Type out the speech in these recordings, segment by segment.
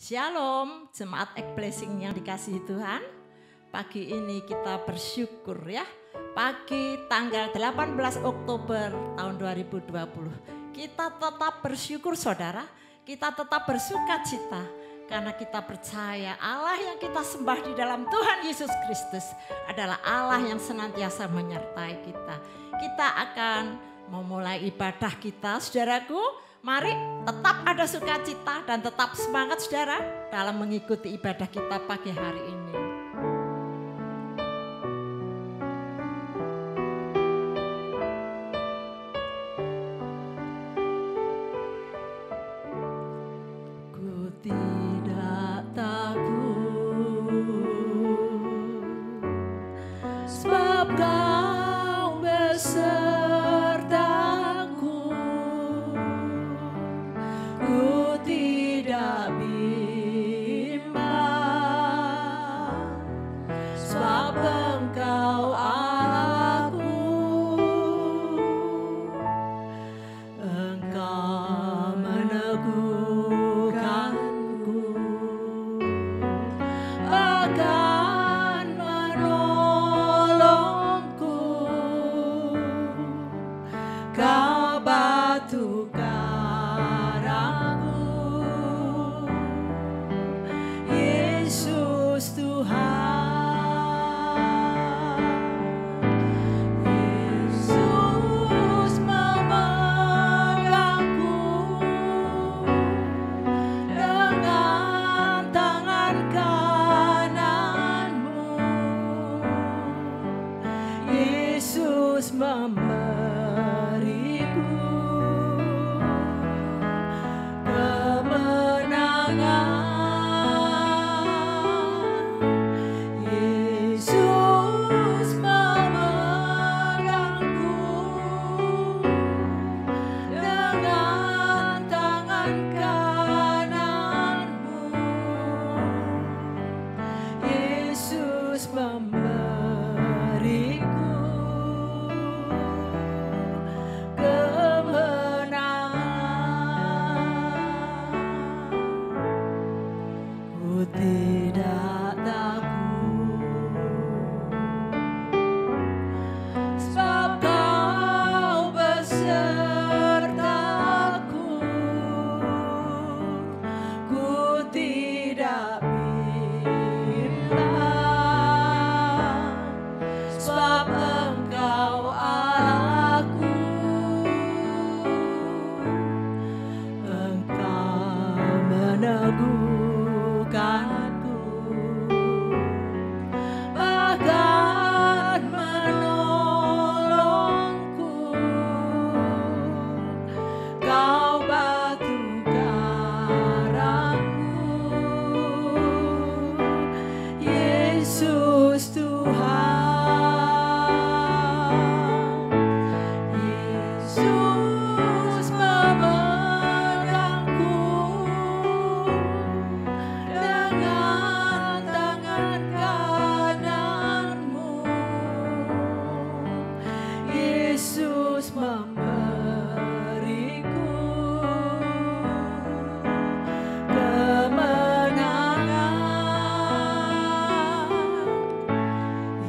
Shalom, jemaat Blessing yang dikasihi Tuhan. Pagi ini kita bersyukur ya. Pagi tanggal 18 Oktober tahun 2020. Kita tetap bersyukur saudara. Kita tetap bersuka cita. Karena kita percaya Allah yang kita sembah di dalam Tuhan Yesus Kristus adalah Allah yang senantiasa menyertai kita. Kita akan memulai ibadah kita saudaraku. Mari tetap ada sukacita dan tetap semangat saudara dalam mengikuti ibadah kita pagi hari ini. Ku tidak takut sebab Kau besertaku. Ku tidak bimbang sebab Engkau Allahku. Engkau meneguhkanku, akan menolongku. Kau batu Yesus Tuhan, Yesus memegangku dengan tangan kananmu. Yesus memberiku kemenangan. Tidak takut sebab Kau besertaku. Ku tidak bimbang sebab Engkau Allahku. Engkau meneguhkanku, bahkan menolongku. Kau batu karangku, Yesus Tuhan. Yesus memegangku dengan tangan kananmu. Yesus memberiku kemenangan.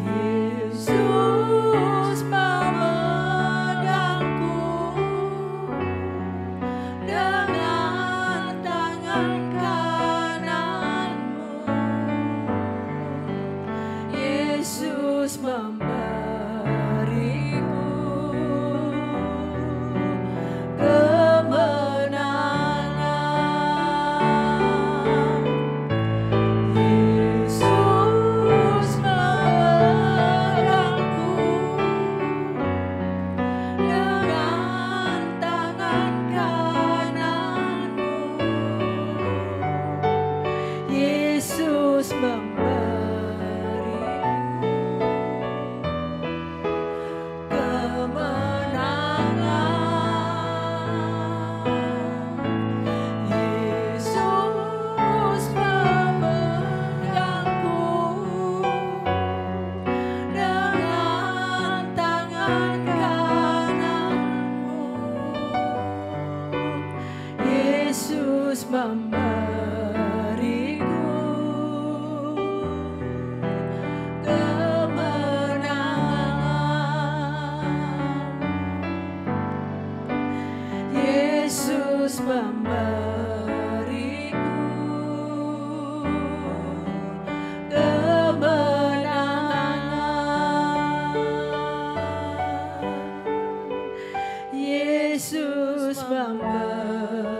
Yesus memegangku dengan tangan kananmu. Yesus memberiku kemenangan. Yesus memegangku dengan tangan kananmu. Yesus Yesus memberiku Yesus pemberiku kemenangan. Yesus pemberiku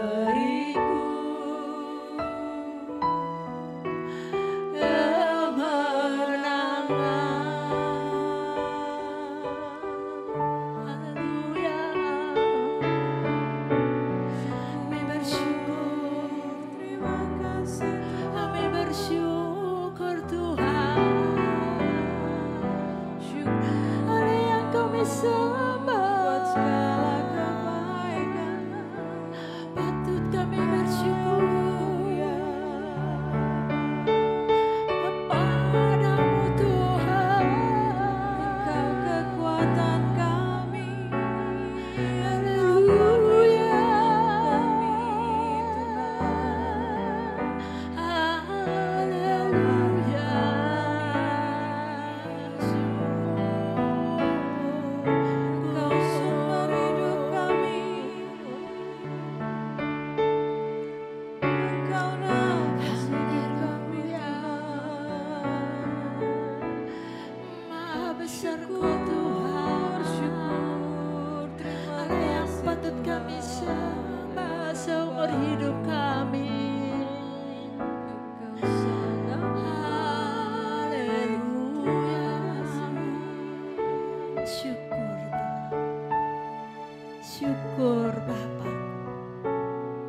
syukur Bapa,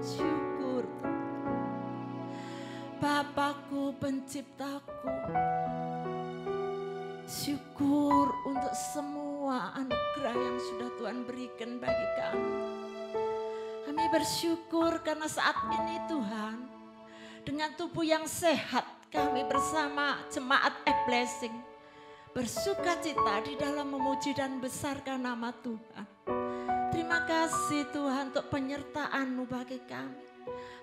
syukur Bapakku penciptaku, syukur untuk semua anugerah yang sudah Tuhan berikan bagi kami. Kami bersyukur karena saat ini Tuhan, dengan tubuh yang sehat kami bersama jemaat Blessing bersuka cita di dalam memuji dan besarkan nama Tuhan. Terima kasih Tuhan untuk penyertaan-Mu bagi kami.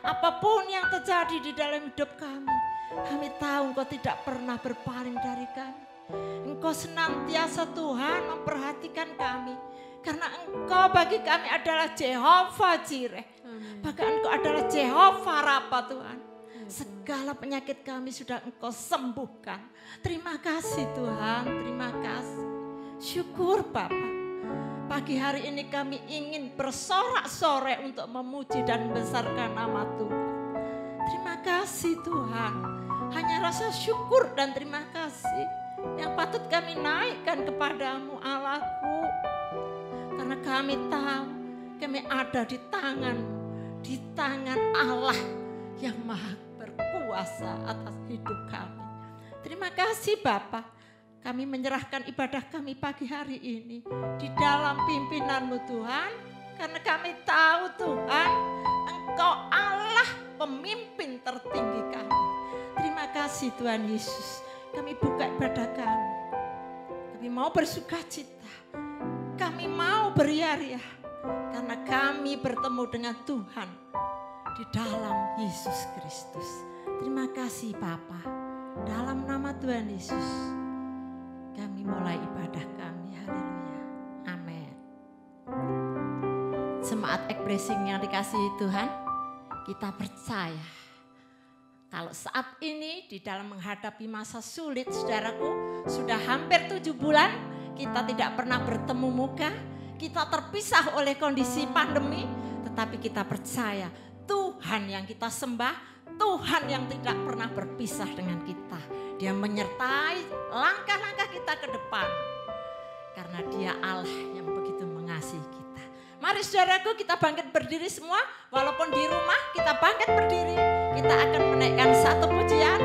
Apapun yang terjadi di dalam hidup kami tahu Engkau tidak pernah berpaling dari kami. Engkau senantiasa Tuhan memperhatikan kami. Karena Engkau bagi kami adalah Jehovah Jireh. Bahkan Engkau adalah Jehovah Rafa Tuhan. Segala penyakit kami sudah Engkau sembuhkan. Terima kasih Tuhan, terima kasih. Syukur Bapa. Pagi hari ini kami ingin bersorak-sorai untuk memuji dan besarkan nama Tuhan. Terima kasih Tuhan. Hanya rasa syukur dan terima kasih yang patut kami naikkan kepadamu Allahku. Karena kami tahu kami ada di tangan Allah yang maha berkuasa atas hidup kami. Terima kasih Bapa. Kami menyerahkan ibadah kami pagi hari ini di dalam pimpinan-Mu Tuhan. Karena kami tahu Tuhan, Engkau Allah pemimpin tertinggi kami. Terima kasih Tuhan Yesus. Kami buka ibadah kami. Kami mau bersuka cita. Kami mau beria-ria. Karena kami bertemu dengan Tuhan di dalam Yesus Kristus. Terima kasih Bapa. Dalam nama Tuhan Yesus. Kami mulai ibadah kami, haleluya, amin. Jemaat Blessing yang dikasihi Tuhan, kita percaya kalau saat ini di dalam menghadapi masa sulit, saudaraku, sudah hampir 7 bulan kita tidak pernah bertemu muka, kita terpisah oleh kondisi pandemi, tetapi kita percaya Tuhan yang kita sembah, Tuhan yang tidak pernah berpisah dengan kita. Dia menyertai langkah-langkah kita ke depan. Karena Dia Allah yang begitu mengasihi kita. Mari saudaraku, kita bangkit berdiri semua. Walaupun di rumah kita bangkit berdiri. Kita akan menaikkan satu pujian.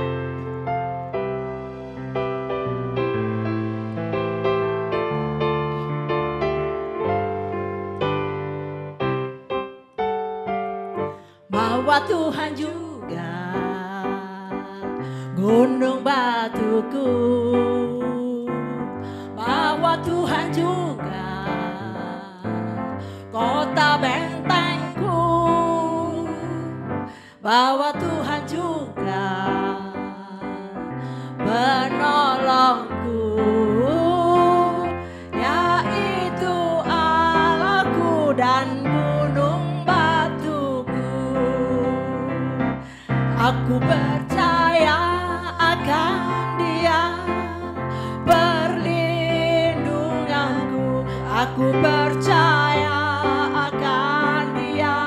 Bahwa Tuhan juga gunung batuku, bahwa Tuhan juga kota bentengku, bahwa Tuhan juga penolongku, yaitu Allahku dan gunung batuku. Aku percaya akan Dia, perlindunganku. Aku percaya akan Dia,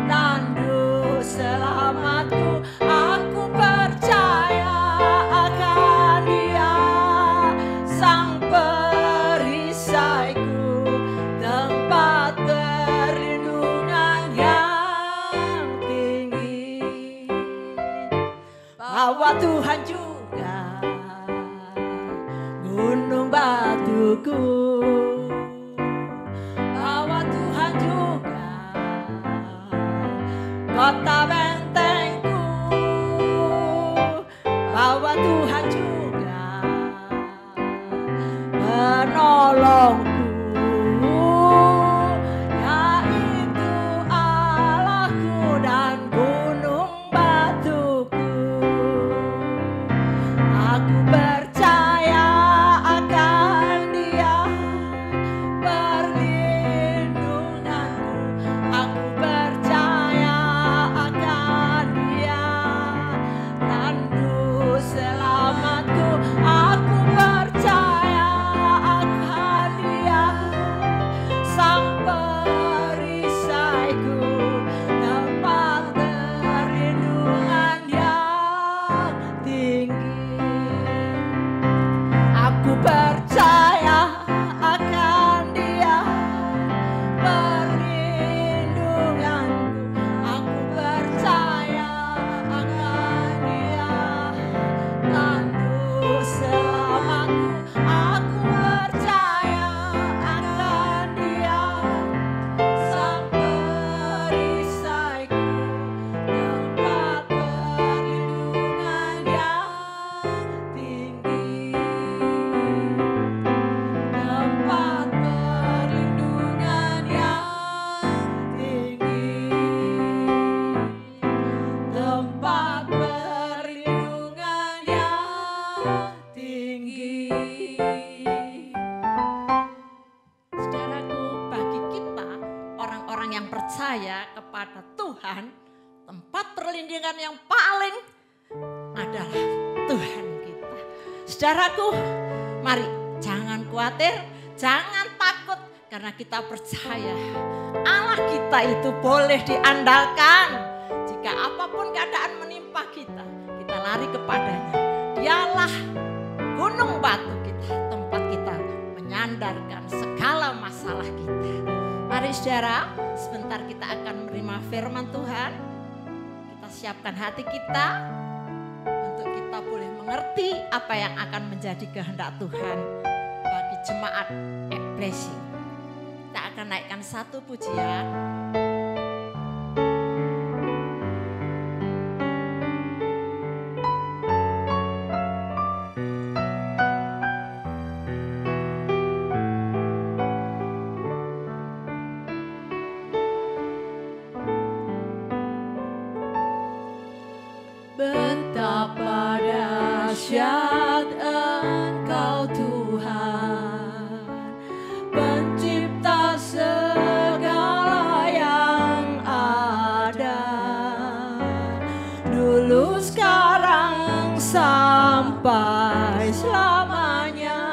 tanduk selamatku. Aku percaya akan Dia, Sang perisaiku, tempat perlindungan yang tinggi. Bahwa Tuhan juga gunung batuku, bahwa Tuhan juga kota bentengku, bahwa Tuhan juga penolongku, yaitu Allahku dan gunung batuku. Aku percaya akan Dia, perlindunganku. Aku percaya akan Dia, tanduk selamatku. Aku percaya akan Dia, Sang perisaiku, tempat perlindungan yang tinggi. Aku percaya akan Dia, perlindunganku. Aku percaya akan Dia, tanduk selamatku. Aku percaya akan Dia, Sang perisaiku, tempat perlindungan yang tinggi. Tempat perlindungan yang tinggi. Tempat perlindungan yang tinggi. Saudaraku, bagi kita orang-orang yang percaya kepada Tuhan, tempat perlindungan yang paling adalah Tuhan kita. Saudaraku, mari jangan khawatir, jangan takut, karena kita percaya Allah kita itu boleh diandalkan. Jika apapun keadaan menimpa kita, kita lari kepadanya. Dialah gunung batu kita, tempat kita menyandarkan segala masalah kita. Mari saudara, sebentar kita akan menerima firman Tuhan. Kita siapkan hati kita untuk kita boleh mengerti apa yang akan menjadi kehendak Tuhan bagi jemaat Blessing. Kita akan naikkan satu pujian. Betapa dahsyat Engkau Tuhan, pencipta segala yang ada, dulu sekarang sampai selamanya.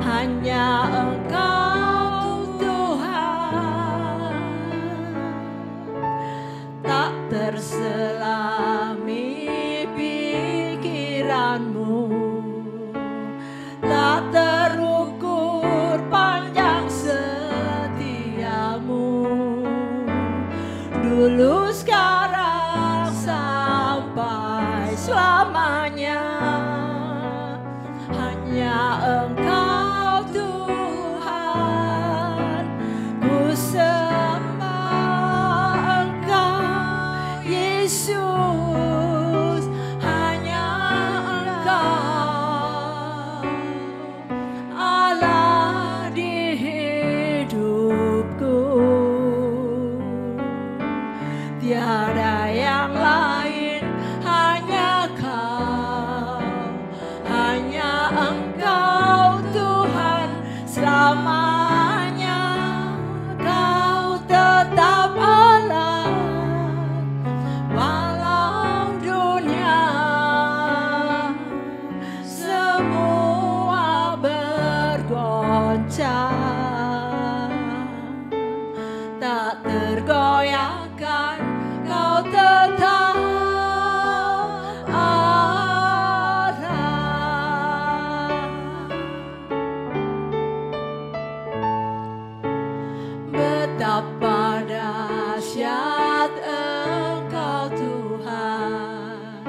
Hanya Engkau Tuhan, tak terselami pikiranmu, tak terukur panjang setiamu, dulu sekarang sampai selamanya. Hanya Engkau Tuhan, ku sembah Engkau Yesus. Hanya Engkau Allah di hidupku, tiada yang lain, hanya Kau, hanya Engkau Tuhan selamanya. Kau tetap Allah, tergoyahkan, Kau tetap Allah. Betapa dahsyat Engkau Tuhan,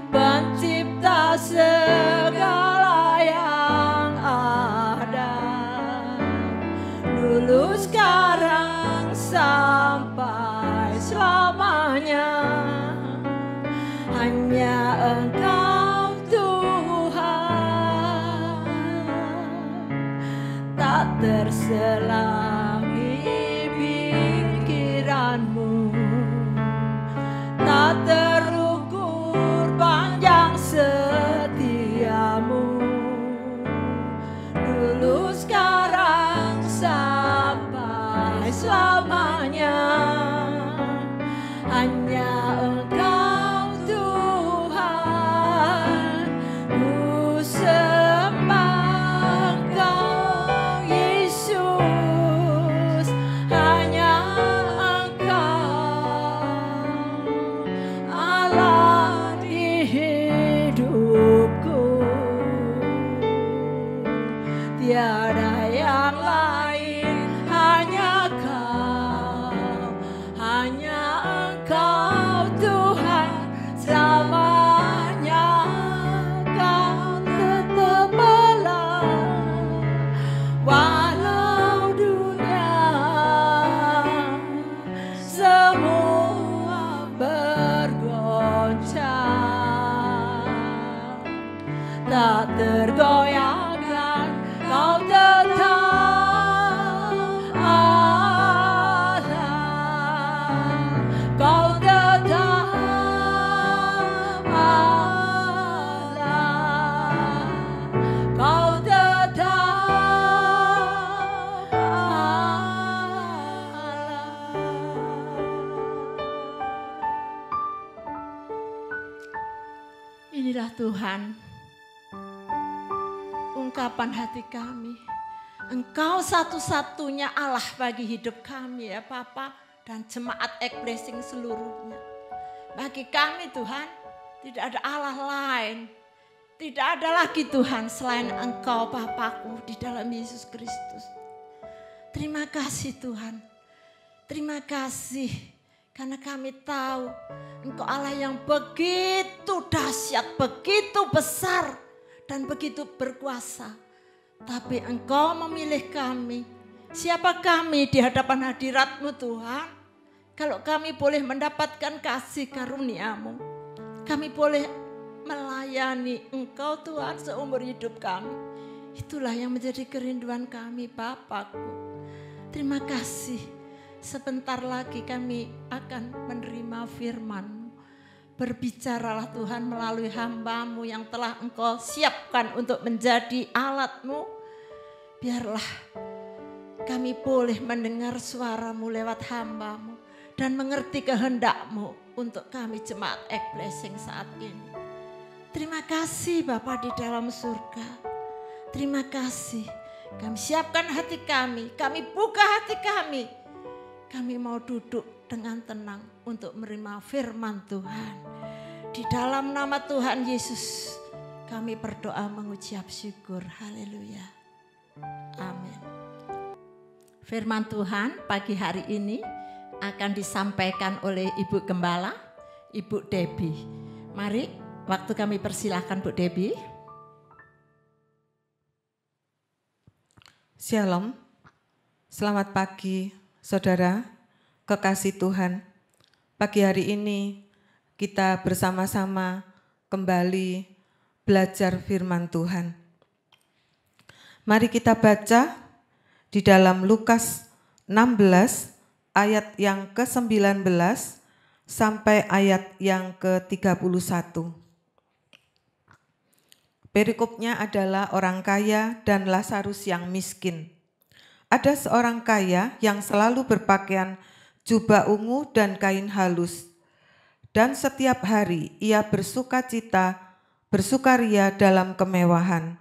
pencipta segala yang ada, dulu sekarang sampai selamanya. Hanya Engkau Tuhan, tak terselangi pikiranmu, tak terukur panjang setiamu, dulu sekarang sampai selamanya. Hanya Engkau Tuhan, ku sembah Engkau Yesus. Hanya Engkau Allah di hidupku, tiada yang lain, hanya Kau, hanya Engkau Tuhan selamanya. Kau tetap Allah, walau dunia semua bergoncang, tak tergoyahkan, Kau tetap Allah. Kau tetap Allah. Kau tetap Allah. Inilah Tuhan, ungkapan hati kami. Engkau satu-satunya Allah bagi hidup kami ya Bapa dan jemaat Ek-Blessing seluruhnya. Bagi kami Tuhan, tidak ada Allah lain. Tidak ada lagi Tuhan selain Engkau Bapakku di dalam Yesus Kristus. Terima kasih Tuhan. Terima kasih karena kami tahu Engkau Allah yang begitu dahsyat, begitu besar dan begitu berkuasa. Tapi Engkau memilih kami. Siapa kami di hadapan hadirat-Mu Tuhan? Kalau kami boleh mendapatkan kasih karunia-Mu, kami boleh melayani Engkau Tuhan seumur hidup kami. Itulah yang menjadi kerinduan kami Bapakku. Terima kasih. Sebentar lagi kami akan menerima firman-Mu. Berbicaralah Tuhan melalui hamba-Mu yang telah Engkau siapkan untuk menjadi alat-Mu. Biarlah kami boleh mendengar suara-Mu lewat hamba-Mu dan mengerti kehendak-Mu untuk kami jemaat Ek-Blessing saat ini. Terima kasih Bapa di dalam surga. Terima kasih. Kami siapkan hati kami buka hati kami. Kami mau duduk dengan tenang untuk menerima firman Tuhan. Di dalam nama Tuhan Yesus kami berdoa mengucap syukur. Haleluya. Amin. Firman Tuhan pagi hari ini akan disampaikan oleh Ibu Gembala, Ibu Debbie. Mari waktu kami persilahkan Bu Debbie. Shalom, selamat pagi saudara, kekasih Tuhan. Pagi hari ini kita bersama-sama kembali belajar firman Tuhan. Mari kita baca di dalam Lukas 16 ayat yang ke-19 sampai ayat yang ke-31. Perikopnya adalah orang kaya dan Lazarus yang miskin. Ada seorang kaya yang selalu berpakaian jubah ungu dan kain halus. Dan setiap hari ia bersukaria dalam kemewahan.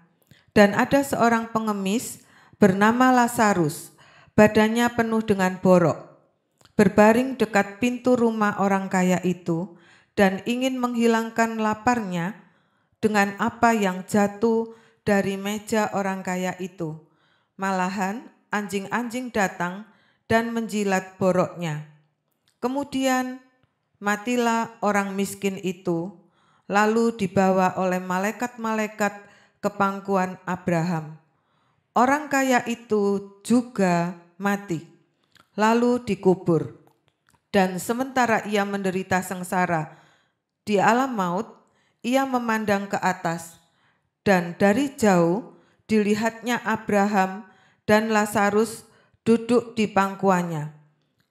Dan ada seorang pengemis bernama Lazarus, badannya penuh dengan borok. berbaring dekat pintu rumah orang kaya itu dan ingin menghilangkan laparnya dengan apa yang jatuh dari meja orang kaya itu. Malahan anjing-anjing datang dan menjilat boroknya. Kemudian matilah orang miskin itu, lalu dibawa oleh malaikat-malaikat ke pangkuan Abraham. Orang kaya itu juga mati, lalu dikubur. Dan sementara ia menderita sengsara di alam maut, ia memandang ke atas, dan dari jauh dilihatnya Abraham dan Lazarus duduk di pangkuannya.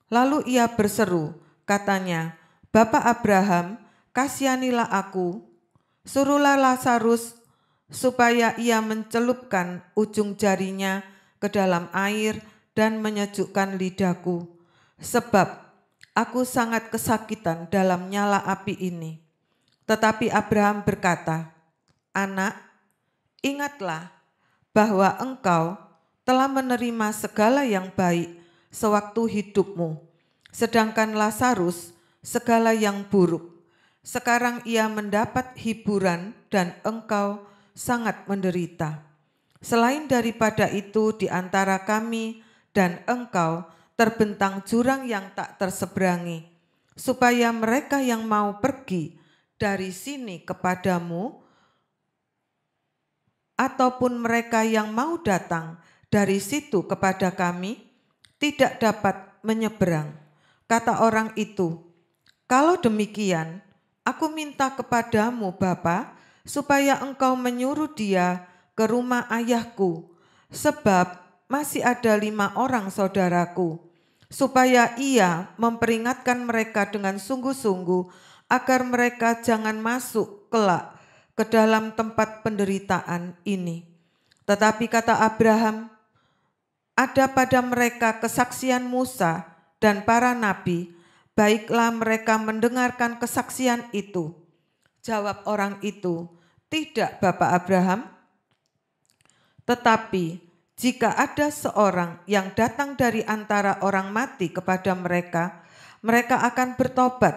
Lalu ia berseru, katanya, "Bapa Abraham, kasihanilah aku, suruhlah Lazarus supaya ia mencelupkan ujung jarinya ke dalam air dan menyejukkan lidahku, sebab aku sangat kesakitan dalam nyala api ini." Tetapi Abraham berkata, "Anak, ingatlah bahwa engkau telah menerima segala yang baik sewaktu hidupmu, sedangkan Lazarus segala yang buruk. Sekarang ia mendapat hiburan dan engkau sangat menderita. Selain daripada itu, di antara kami dan engkau terbentang jurang yang tak terseberangi, supaya mereka yang mau pergi dari sini kepadamu ataupun mereka yang mau datang dari situ kepada kami tidak dapat menyeberang." Kata orang itu, "Kalau demikian, aku minta kepadamu Bapa, supaya engkau menyuruh dia ke rumah ayahku, sebab masih ada 5 orang saudaraku, supaya ia memperingatkan mereka dengan sungguh-sungguh agar mereka jangan masuk kelak ke dalam tempat penderitaan ini." Tetapi kata Abraham, "Ada pada mereka kesaksian Musa dan para nabi, baiklah mereka mendengarkan kesaksian itu." Jawab orang itu, "Tidak, Bapak Abraham, tetapi jika ada seorang yang datang dari antara orang mati kepada mereka, mereka akan bertobat."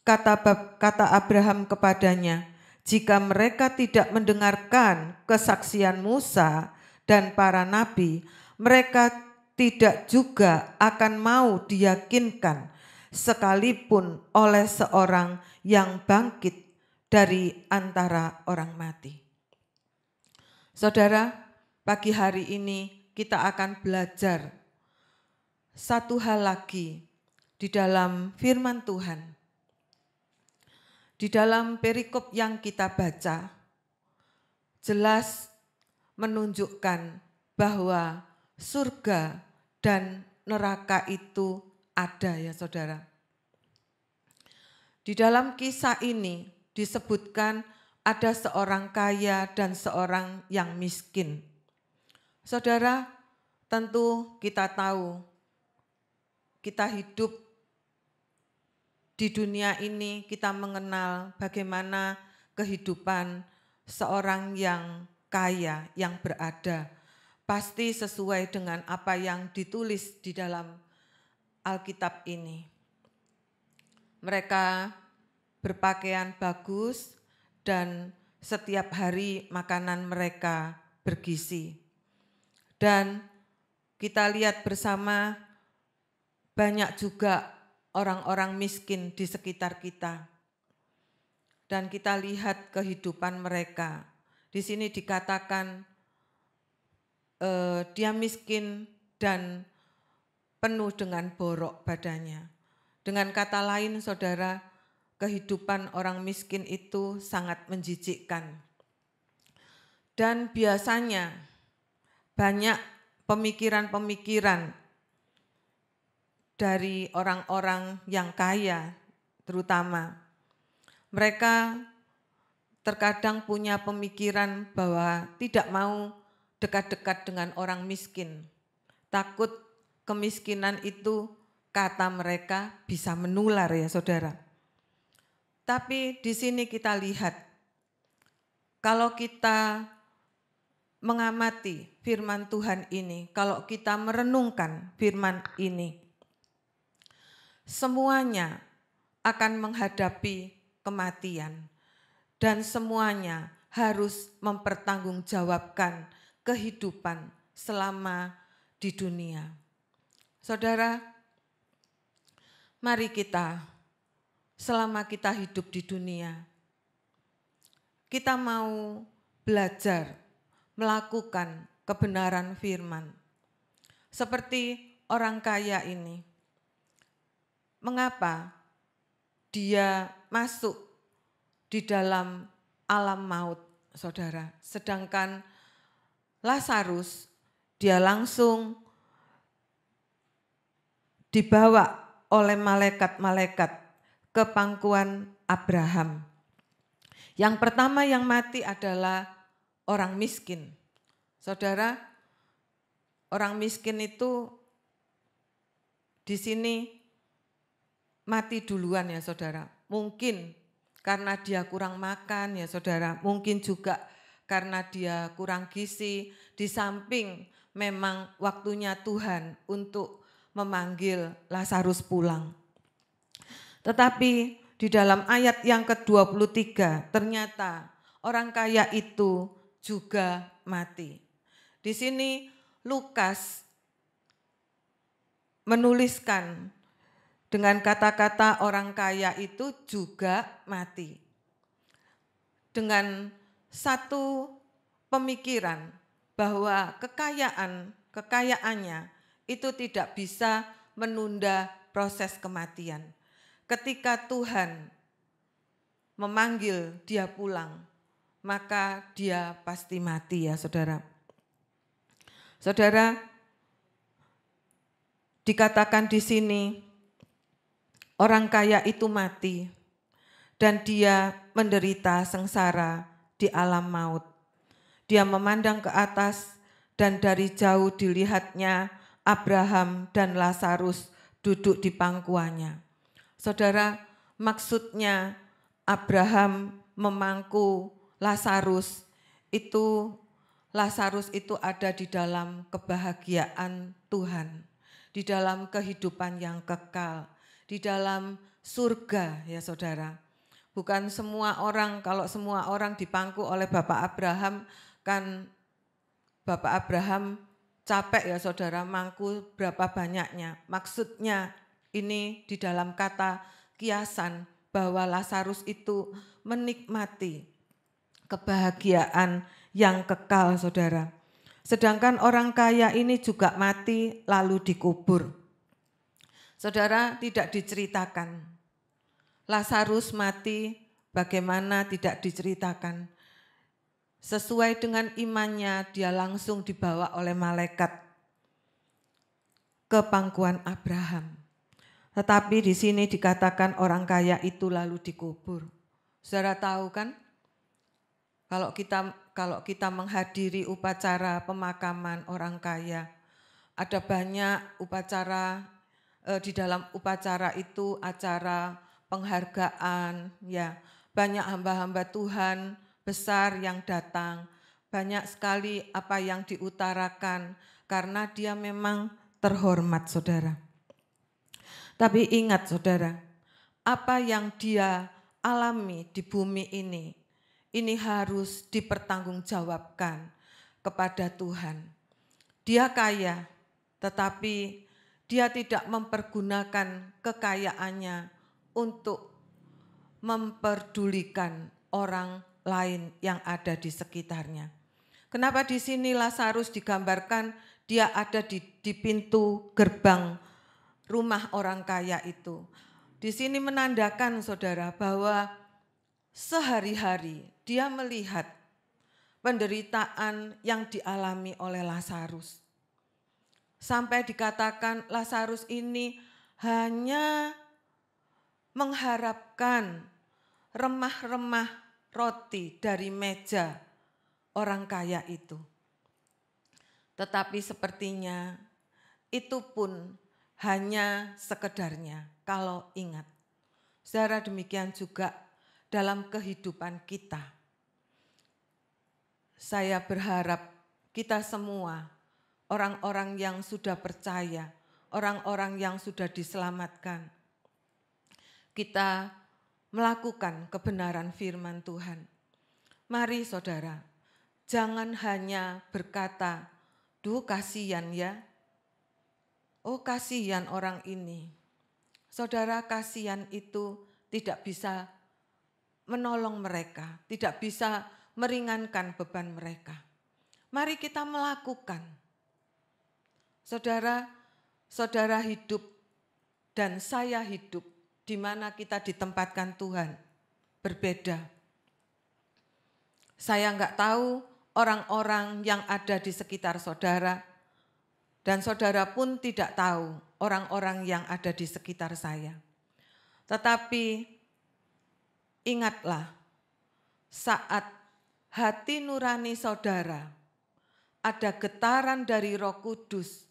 Kata Abraham kepadanya, "Jika mereka tidak mendengarkan kesaksian Musa dan para nabi, mereka tidak juga akan mau diyakinkan sekalipun oleh seorang yang bangkit dari antara orang mati." Saudara, pagi hari ini kita akan belajar satu hal lagi di dalam firman Tuhan. Di dalam perikop yang kita baca, jelas menunjukkan bahwa surga dan neraka itu ada ya saudara. Di dalam kisah ini disebutkan ada seorang kaya dan seorang yang miskin. Saudara, tentu kita tahu kita hidup di dunia ini, kita mengenal bagaimana kehidupan seorang yang kaya, yang berada. Pasti sesuai dengan apa yang ditulis di dalam Alkitab ini. Mereka berpakaian bagus dan setiap hari makanan mereka bergizi. Dan kita lihat bersama banyak juga orang-orang miskin di sekitar kita. Dan kita lihat kehidupan mereka. Di sini dikatakan dia miskin dan penuh dengan borok badannya. Dengan kata lain saudara, kehidupan orang miskin itu sangat menjijikkan. Dan biasanya banyak pemikiran-pemikiran dari orang-orang yang kaya terutama. Mereka terkadang punya pemikiran bahwa tidak mau dekat-dekat dengan orang miskin. Takut kemiskinan itu kata mereka bisa menular ya saudara. Tapi di sini kita lihat, kalau kita mengamati firman Tuhan ini, kalau kita merenungkan firman ini, semuanya akan menghadapi kematian dan semuanya harus mempertanggungjawabkan kehidupan selama di dunia. Saudara, mari kita selama kita hidup di dunia, kita mau belajar melakukan kebenaran firman. Seperti orang kaya ini. Mengapa dia masuk di dalam alam maut, saudara? Sedangkan Lazarus, dia langsung dibawa oleh malaikat-malaikat ke pangkuan Abraham. Yang pertama yang mati adalah orang miskin. Saudara, orang miskin itu di sini mati duluan ya saudara. Mungkin karena dia kurang makan ya saudara. Mungkin juga karena dia kurang gizi. Di samping memang waktunya Tuhan untuk memanggil Lazarus pulang. Tetapi di dalam ayat yang ke-23 ternyata orang kaya itu juga mati. Di sini Lukas menuliskan dengan kata-kata orang kaya itu juga mati. Dengan satu pemikiran bahwa kekayaannya itu tidak bisa menunda proses kematian. Ketika Tuhan memanggil dia pulang, maka dia pasti mati ya saudara. Saudara, dikatakan di sini orang kaya itu mati dan dia menderita sengsara di alam maut. Dia memandang ke atas dan dari jauh dilihatnya Abraham dan Lazarus duduk di pangkuannya. Saudara, maksudnya Abraham memangku Lazarus itu ada di dalam kebahagiaan Tuhan, di dalam kehidupan yang kekal, di dalam surga ya saudara. Bukan semua orang, kalau semua orang dipangku oleh Bapak Abraham, kan Bapak Abraham capek ya saudara, mangku berapa banyaknya. Maksudnya ini di dalam kata kiasan bahwa Lazarus itu menikmati kebahagiaan yang kekal saudara. Sedangkan orang kaya ini juga mati lalu dikubur. Saudara, tidak diceritakan. Lazarus mati bagaimana tidak diceritakan. Sesuai dengan imannya dia langsung dibawa oleh malaikat ke pangkuan Abraham. Tetapi di sini dikatakan orang kaya itu lalu dikubur. Saudara tahu kan? Kalau kita menghadiri upacara pemakaman orang kaya, ada banyak upacara, di dalam upacara itu acara penghargaan, ya banyak hamba-hamba Tuhan besar yang datang, banyak sekali apa yang diutarakan karena dia memang terhormat saudara. Tapi ingat saudara, apa yang dia alami di bumi ini harus dipertanggungjawabkan kepada Tuhan. Dia kaya, tetapi dia tidak mempergunakan kekayaannya untuk memperdulikan orang lain yang ada di sekitarnya. Kenapa di sini Lazarus digambarkan dia ada di pintu gerbang rumah orang kaya itu. Di sini menandakan saudara bahwa sehari-hari dia melihat penderitaan yang dialami oleh Lazarus. Sampai dikatakan Lazarus ini hanya mengharapkan remah-remah roti dari meja orang kaya itu. Tetapi sepertinya itu pun hanya sekedarnya kalau ingat. Saudara, demikian juga dalam kehidupan kita. Saya berharap kita semua, orang-orang yang sudah percaya, orang-orang yang sudah diselamatkan, kita melakukan kebenaran firman Tuhan. Mari saudara, jangan hanya berkata, duh kasihan ya, oh kasihan orang ini. Saudara, kasihan itu tidak bisa menolong mereka, tidak bisa meringankan beban mereka. Mari kita melakukan. Saudara, saudara hidup dan saya hidup di mana kita ditempatkan Tuhan berbeda. Saya enggak tahu orang-orang yang ada di sekitar saudara, dan saudara pun tidak tahu orang-orang yang ada di sekitar saya. Tetapi ingatlah, saat hati nurani saudara ada getaran dari Roh Kudus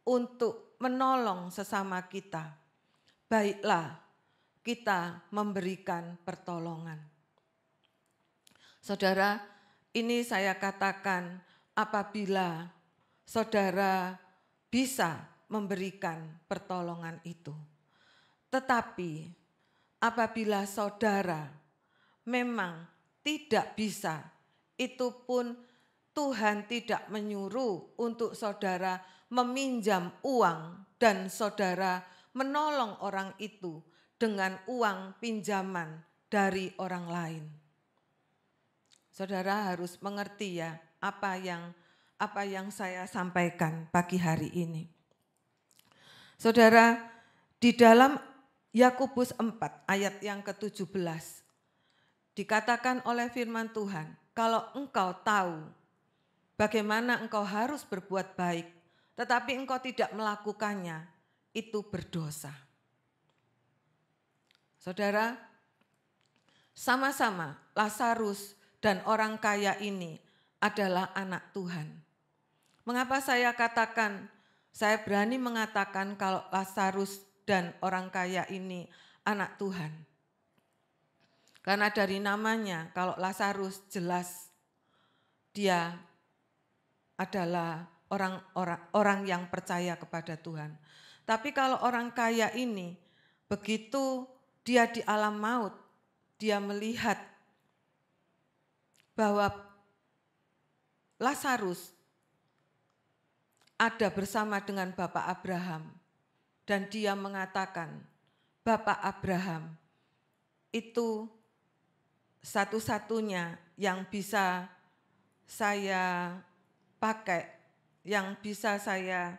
untuk menolong sesama kita, baiklah kita memberikan pertolongan. Saudara, ini saya katakan apabila saudara bisa memberikan pertolongan itu. Tetapi apabila saudara memang tidak bisa, itu pun Tuhan tidak menyuruh untuk saudara meminjam uang dan saudara menolong orang itu dengan uang pinjaman dari orang lain. Saudara harus mengerti ya apa yang saya sampaikan pagi hari ini. Saudara, di dalam Yakobus 4 ayat yang ke-17 dikatakan oleh firman Tuhan, kalau engkau tahu bagaimana engkau harus berbuat baik, tetapi engkau tidak melakukannya, itu berdosa. Saudara, sama-sama Lazarus dan orang kaya ini adalah anak Tuhan. Mengapa saya berani mengatakan kalau Lazarus dan orang kaya ini anak Tuhan? Karena dari namanya, kalau Lazarus jelas dia adalah orang yang percaya kepada Tuhan. Tapi kalau orang kaya ini, begitu dia di alam maut, dia melihat bahwa Lazarus ada bersama dengan Bapak Abraham. Dan dia mengatakan, Bapak Abraham itu satu-satunya yang bisa saya pakai, yang bisa saya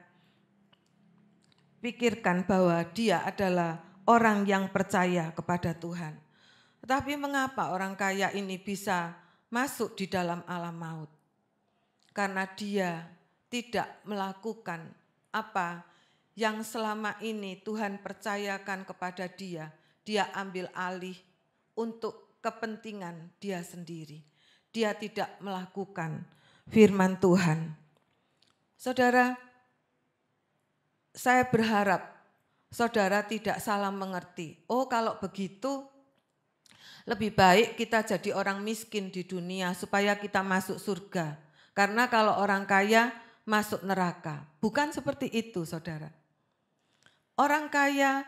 pikirkan bahwa dia adalah orang yang percaya kepada Tuhan. Tetapi mengapa orang kaya ini bisa masuk di dalam alam maut? Karena dia tidak melakukan apa yang selama ini Tuhan percayakan kepada dia. Dia ambil alih untuk kepentingan dia sendiri. Dia tidak melakukan firman Tuhan. Saudara, saya berharap saudara tidak salah mengerti. Oh, kalau begitu lebih baik kita jadi orang miskin di dunia supaya kita masuk surga. Karena kalau orang kaya masuk neraka. Bukan seperti itu, saudara. Orang kaya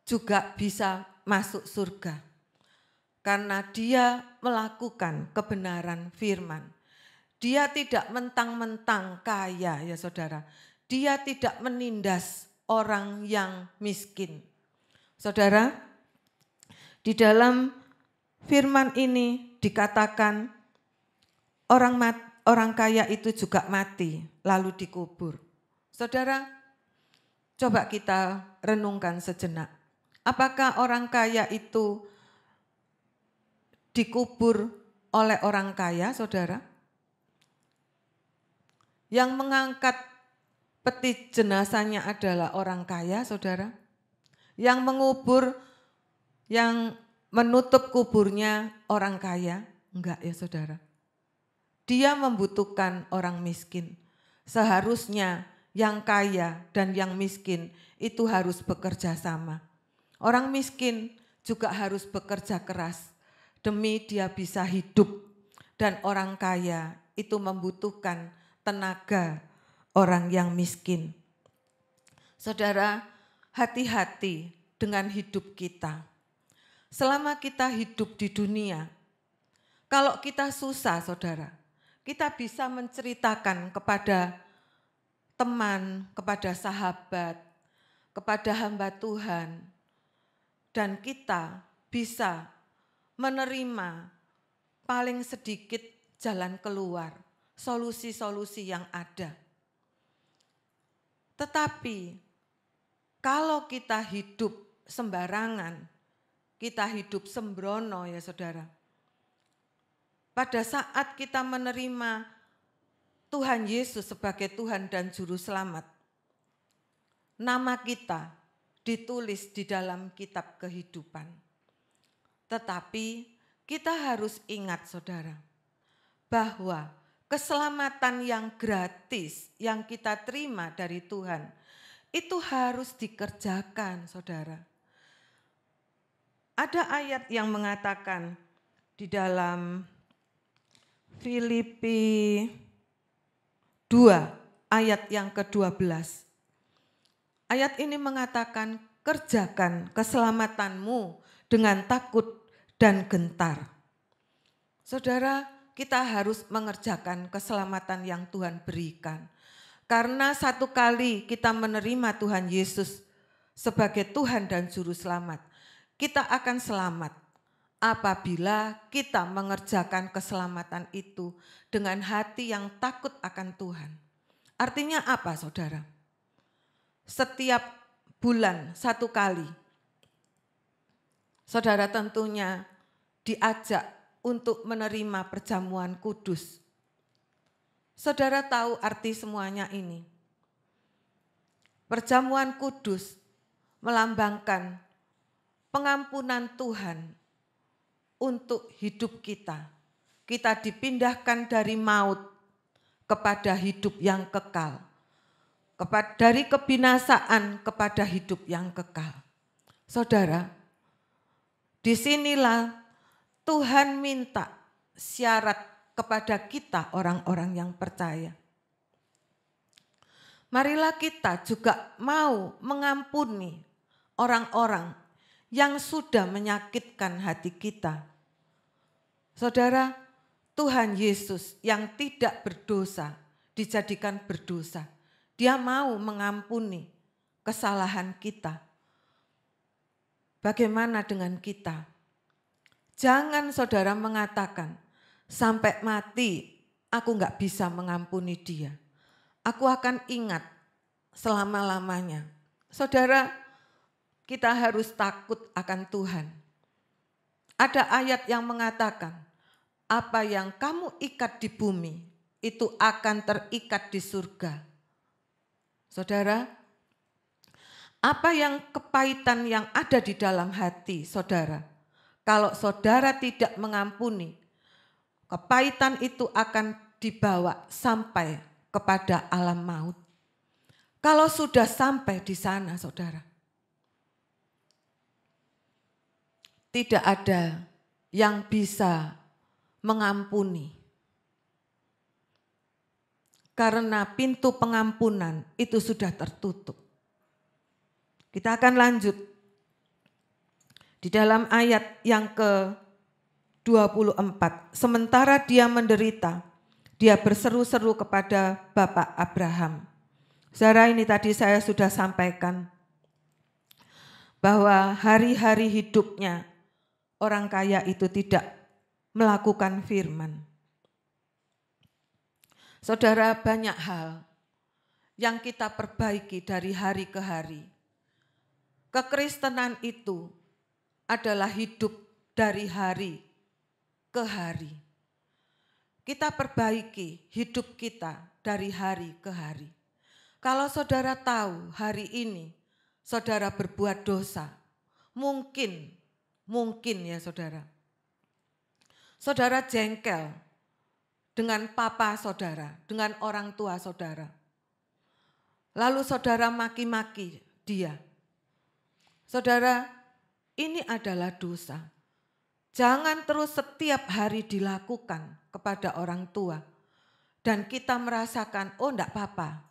juga bisa masuk surga. Karena dia melakukan kebenaran firman. Dia tidak mentang-mentang kaya ya saudara. Dia tidak menindas orang yang miskin. Saudara, di dalam firman ini dikatakan orang kaya itu juga mati lalu dikubur. Saudara, coba kita renungkan sejenak. Apakah orang kaya itu dikubur oleh orang kaya, saudara? Yang mengangkat peti jenazahnya adalah orang kaya, saudara. Yang mengubur, yang menutup kuburnya orang kaya, enggak ya saudara. Dia membutuhkan orang miskin. Seharusnya yang kaya dan yang miskin itu harus bekerja sama. Orang miskin juga harus bekerja keras demi dia bisa hidup. Dan orang kaya itu membutuhkan tenaga orang yang miskin. Saudara, hati-hati dengan hidup kita. selama kita hidup di dunia, kalau kita susah saudara, kita bisa menceritakan kepada teman, kepada sahabat, kepada hamba Tuhan, dan kita bisa menerima paling sedikit jalan keluar, solusi-solusi yang ada. Tetapi kalau kita hidup sembarangan, kita hidup sembrono ya saudara. Pada saat kita menerima Tuhan Yesus sebagai Tuhan dan Juru Selamat, nama kita ditulis di dalam kitab kehidupan. Tetapi kita harus ingat saudara, bahwa keselamatan yang gratis yang kita terima dari Tuhan, itu harus dikerjakan saudara. Ada ayat yang mengatakan di dalam Filipi 2 ayat yang ke-12. Ayat ini mengatakan, kerjakan keselamatanmu dengan takut dan gentar. Saudara, kita harus mengerjakan keselamatan yang Tuhan berikan. Karena satu kali kita menerima Tuhan Yesus sebagai Tuhan dan Juru Selamat, kita akan selamat apabila kita mengerjakan keselamatan itu dengan hati yang takut akan Tuhan. Artinya apa saudara? Setiap bulan satu kali, saudara tentunya diajak untuk menerima perjamuan kudus. Saudara tahu arti semuanya ini. Perjamuan kudus melambangkan pengampunan Tuhan untuk hidup kita. Kita dipindahkan dari maut kepada hidup yang kekal. Dari kebinasaan kepada hidup yang kekal. Saudara, disinilah Tuhan minta syarat kepada kita orang-orang yang percaya. Marilah kita juga mau mengampuni orang-orang yang sudah menyakitkan hati kita. Saudara, Tuhan Yesus yang tidak berdosa dijadikan berdosa. Dia mau mengampuni kesalahan kita. Bagaimana dengan kita? Jangan saudara mengatakan, sampai mati aku gak bisa mengampuni dia. Aku akan ingat selama-lamanya. Saudara, kita harus takut akan Tuhan. Ada ayat yang mengatakan, apa yang kamu ikat di bumi, itu akan terikat di surga. Saudara, apa yang kepahitan yang ada di dalam hati saudara, kalau saudara tidak mengampuni, kepahitan itu akan dibawa sampai kepada alam maut. Kalau sudah sampai di sana saudara, tidak ada yang bisa mengampuni. Karena pintu pengampunan itu sudah tertutup. Kita akan lanjut. Di dalam ayat yang ke-24. Sementara dia menderita, dia berseru-seru kepada Bapak Abraham. Saudara, ini tadi saya sudah sampaikan bahwa hari-hari hidupnya orang kaya itu tidak melakukan firman. Saudara, banyak hal yang kita perbaiki dari hari ke hari. Kekristenan itu adalah hidup dari hari ke hari. Kita perbaiki hidup kita dari hari ke hari. Kalau saudara tahu hari ini saudara berbuat dosa, mungkin ya saudara. Saudara jengkel dengan papa saudara, dengan orang tua saudara. Lalu saudara maki-maki dia. Saudara, ini adalah dosa. Jangan terus setiap hari dilakukan kepada orang tua. Dan kita merasakan, oh enggak apa-apa.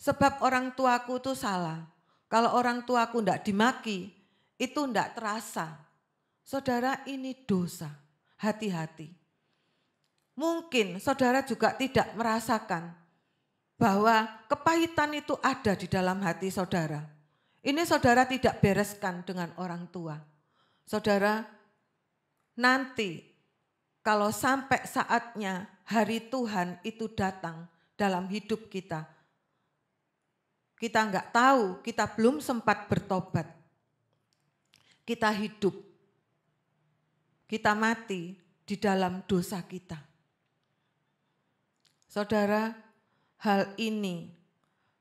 Sebab orang tuaku itu salah. Kalau orang tuaku enggak dimaki, itu enggak terasa. saudara, ini dosa. Hati-hati. Mungkin saudara juga tidak merasakan bahwa kepahitan itu ada di dalam hati saudara. Ini saudara tidak bereskan dengan orang tua. Saudara, nanti kalau sampai saatnya hari Tuhan itu datang dalam hidup kita, kita enggak tahu, kita belum sempat bertobat. Kita hidup, kita mati di dalam dosa kita. Saudara, hal ini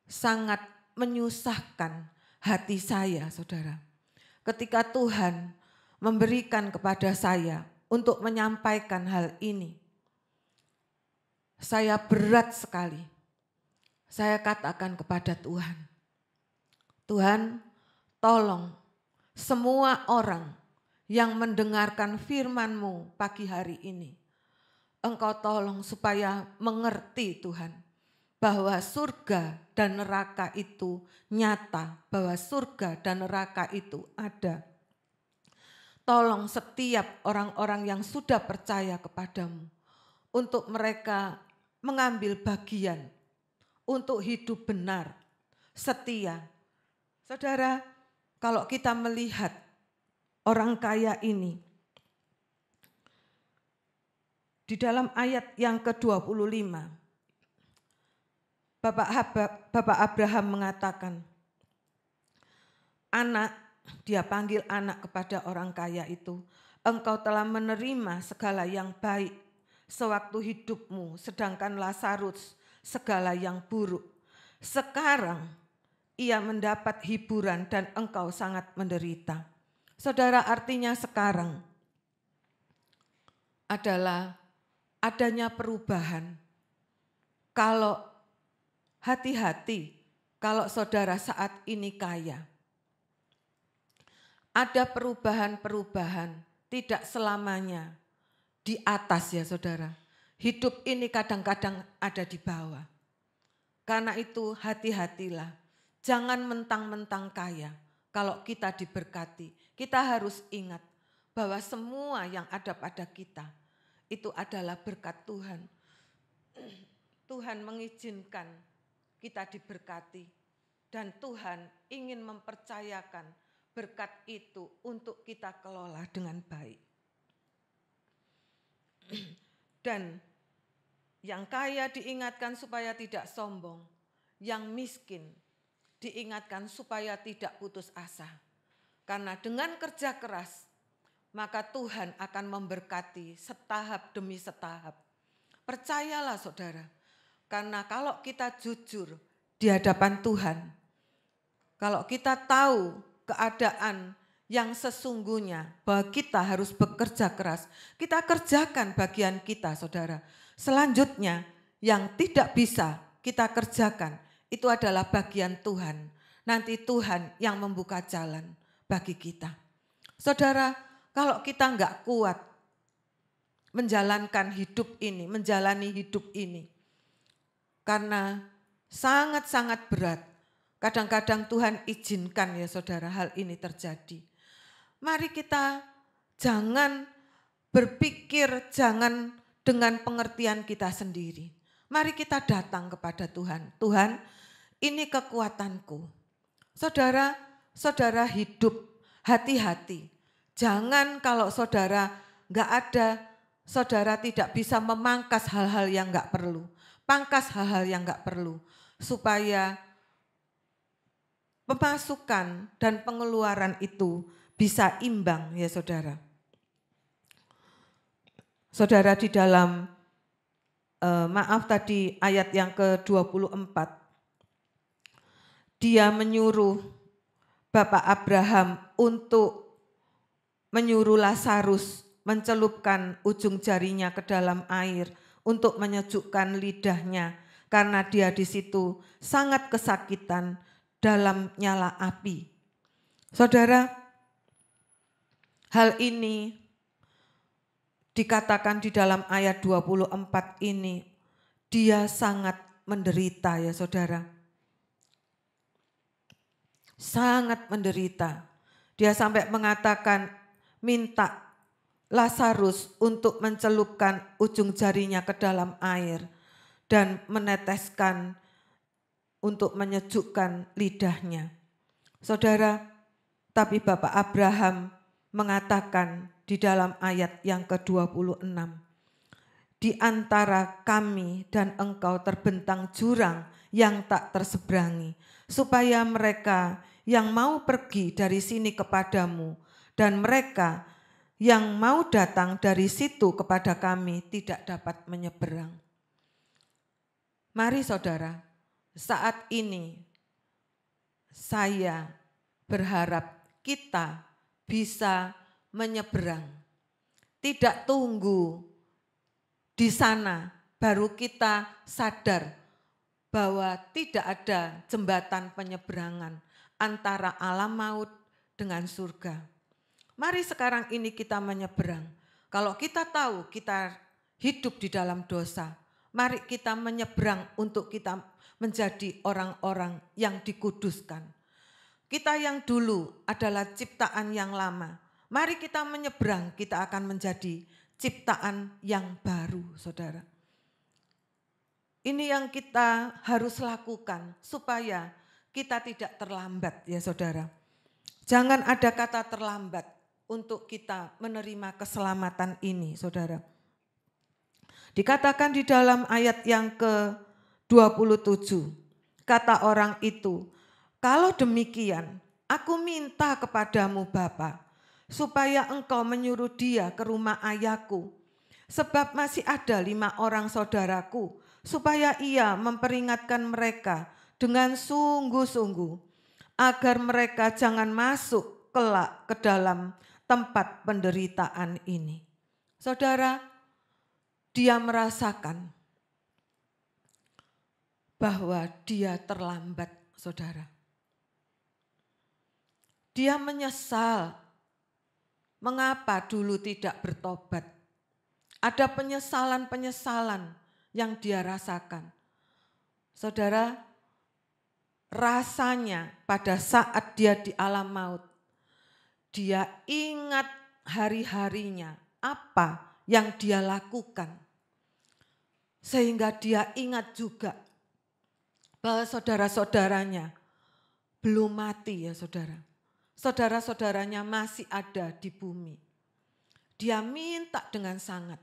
sangat menyusahkan hati saya, saudara. Ketika Tuhan memberikan kepada saya untuk menyampaikan hal ini, saya berat sekali. Saya katakan kepada Tuhan, Tuhan, tolong semua orang yang mendengarkan firman-Mu pagi hari ini, Engkau tolong supaya mengerti Tuhan, bahwa surga dan neraka itu nyata, bahwa surga dan neraka itu ada. Tolong setiap orang-orang yang sudah percaya kepadamu, untuk mereka mengambil bagian, untuk hidup benar, setia. Saudara, kalau kita melihat orang kaya ini, di dalam ayat yang ke-25, Bapak Abraham mengatakan, anak, dia panggil anak kepada orang kaya itu, engkau telah menerima segala yang baik sewaktu hidupmu, sedangkan Lazarus segala yang buruk. Sekarang ia mendapat hiburan dan engkau sangat menderita. Saudara, artinya sekarang adalah adanya perubahan. Kalau hati-hati, kalau saudara saat ini kaya, ada perubahan-perubahan, tidak selamanya di atas ya saudara. Hidup ini kadang-kadang ada di bawah. Karena itu hati-hatilah, jangan mentang-mentang kaya. Kalau kita diberkati, kita harus ingat bahwa semua yang ada pada kita itu adalah berkat Tuhan. Tuhan mengizinkan kita diberkati dan Tuhan ingin mempercayakan berkat itu untuk kita kelola dengan baik. Dan yang kaya diingatkan supaya tidak sombong, yang miskin diingatkan supaya tidak putus asa. Karena dengan kerja keras, maka Tuhan akan memberkati setahap demi setahap. Percayalah saudara, karena kalau kita jujur di hadapan Tuhan, kalau kita tahu keadaan yang sesungguhnya bahwa kita harus bekerja keras, kita kerjakan bagian kita saudara. Selanjutnya yang tidak bisa kita kerjakan itu adalah bagian Tuhan. Nanti Tuhan yang membuka jalan bagi kita. Saudara, kalau kita enggak kuat menjalankan hidup ini, menjalani hidup ini, karena sangat-sangat berat. Kadang-kadang Tuhan izinkan ya saudara hal ini terjadi. Mari kita jangan berpikir, jangan dengan pengertian kita sendiri. Mari kita datang kepada Tuhan. Tuhan, ini kekuatanku. Saudara, saudara hidup, hati-hati. Jangan kalau saudara enggak ada, saudara tidak bisa memangkas hal-hal yang enggak perlu. Pangkas hal-hal yang enggak perlu. Supaya pemasukan dan pengeluaran itu bisa imbang ya saudara. Saudara di dalam, maaf tadi ayat yang ke-24. Dia menyuruh Bapak Abraham untuk menyuruh Lazarus mencelupkan ujung jarinya ke dalam air untuk menyejukkan lidahnya karena dia di situ sangat kesakitan dalam nyala api. Saudara, hal ini dikatakan di dalam ayat 24 ini, dia sangat menderita ya saudara. Sangat menderita. Dia sampai mengatakan minta Lazarus untuk mencelupkan ujung jarinya ke dalam air dan meneteskan untuk menyejukkan lidahnya. Saudara, tapi Bapak Abraham mengatakan di dalam ayat yang ke-26, di antara kami dan engkau terbentang jurang yang tak terseberangi, supaya mereka yang mau pergi dari sini kepadamu dan mereka yang mau datang dari situ kepada kami tidak dapat menyeberang. Mari saudara, saat ini saya berharap kita bisa menyeberang. Tidak tunggu di sana baru kita sadar bahwa tidak ada jembatan penyeberangan antara alam maut dengan surga. Mari sekarang ini kita menyeberang. Kalau kita tahu kita hidup di dalam dosa, mari kita menyeberang untuk kita menjadi orang-orang yang dikuduskan. Kita yang dulu adalah ciptaan yang lama. Mari kita menyeberang, kita akan menjadi ciptaan yang baru, saudara. Ini yang kita harus lakukan supaya kita tidak terlambat, ya saudara. Jangan ada kata terlambat untuk kita menerima keselamatan ini, saudara. Dikatakan di dalam ayat yang ke-27, kata orang itu, kalau demikian aku minta kepadamu Bapa, supaya engkau menyuruh dia ke rumah ayahku, sebab masih ada 5 orang saudaraku, supaya ia memperingatkan mereka dengan sungguh-sungguh, agar mereka jangan masuk kelak ke dalam tempat penderitaan ini. Saudara, dia merasakan bahwa dia terlambat, saudara. Dia menyesal mengapa dulu tidak bertobat. Ada penyesalan-penyesalan yang dia rasakan. Saudara, rasanya pada saat dia di alam maut, dia ingat hari-harinya, apa yang dia lakukan. Sehingga dia ingat juga bahwa saudara-saudaranya belum mati, ya saudara. Saudara-saudaranya masih ada di bumi. Dia minta dengan sangat.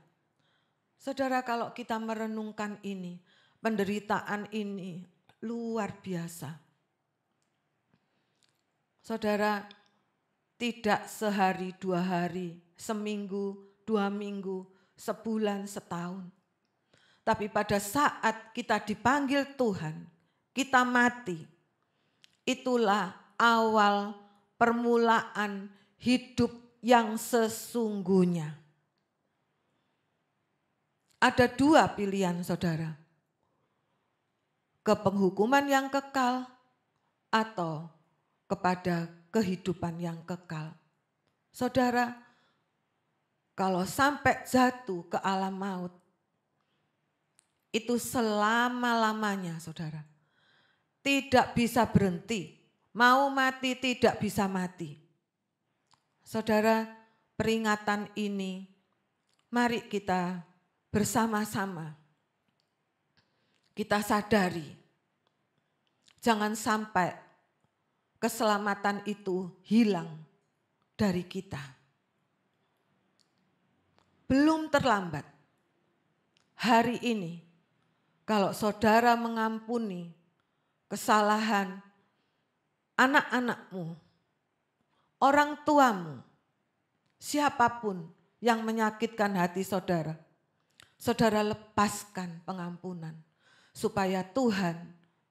Saudara, kalau kita merenungkan ini, penderitaan ini luar biasa. Saudara, tidak sehari, 2 hari, seminggu, 2 minggu, sebulan, setahun. Tapi pada saat kita dipanggil Tuhan, kita mati. Itulah awal permulaan hidup yang sesungguhnya. Ada 2 pilihan, saudara. Ke penghukuman yang kekal atau kepada kehidupan yang kekal. Saudara, kalau sampai jatuh ke alam maut, itu selama-lamanya, saudara. Tidak bisa berhenti, mau mati tidak bisa mati. Saudara, peringatan ini mari kita bersama-sama kita sadari, jangan sampai keselamatan itu hilang dari kita. Belum terlambat. Hari ini, kalau saudara mengampuni kesalahan anak-anakmu, orang tuamu, siapapun yang menyakitkan hati saudara, saudara lepaskan pengampunan, supaya Tuhan